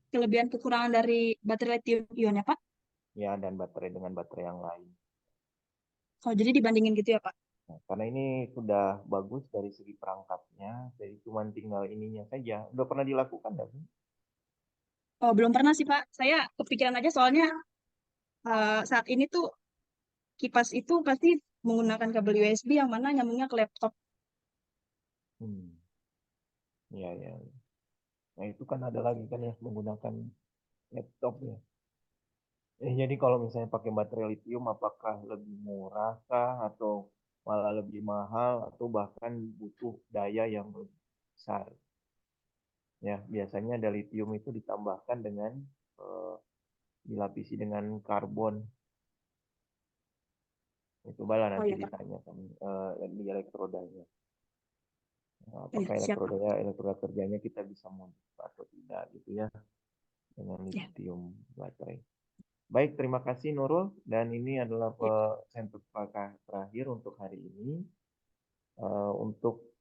Kelebihan kekurangan dari baterai lithium ion ya Pak? Ya, dan baterai dengan baterai yang lain. Oh, jadi dibandingin gitu ya Pak? Nah, karena ini sudah bagus dari segi perangkatnya, jadi cuma tinggal ininya saja. Udah pernah dilakukan nggak sih? Oh, belum pernah sih Pak. Saya kepikiran aja soalnya saat ini tuh kipas itu pasti menggunakan kabel USB yang mana nyambungnya ke laptop. Iya, ya. Nah, itu kan ada lagi kan ya menggunakan laptop ya. Jadi kalau misalnya pakai baterai lithium, apakah lebih murah kah atau malah lebih mahal atau bahkan butuh daya yang lebih besar? Ya, biasanya ada lithium itu ditambahkan dengan dilapisi dengan karbon. Itu bala Oh nanti iya Pak. ditanyakan di elektrodanya. Apakah Siap Pak. elektroda kerjanya kita bisa modif atau tidak gitu ya dengan Ya. lithium baterai. Baik, terima kasih Nurul, dan ini adalah presentasi terakhir untuk hari ini. Untuk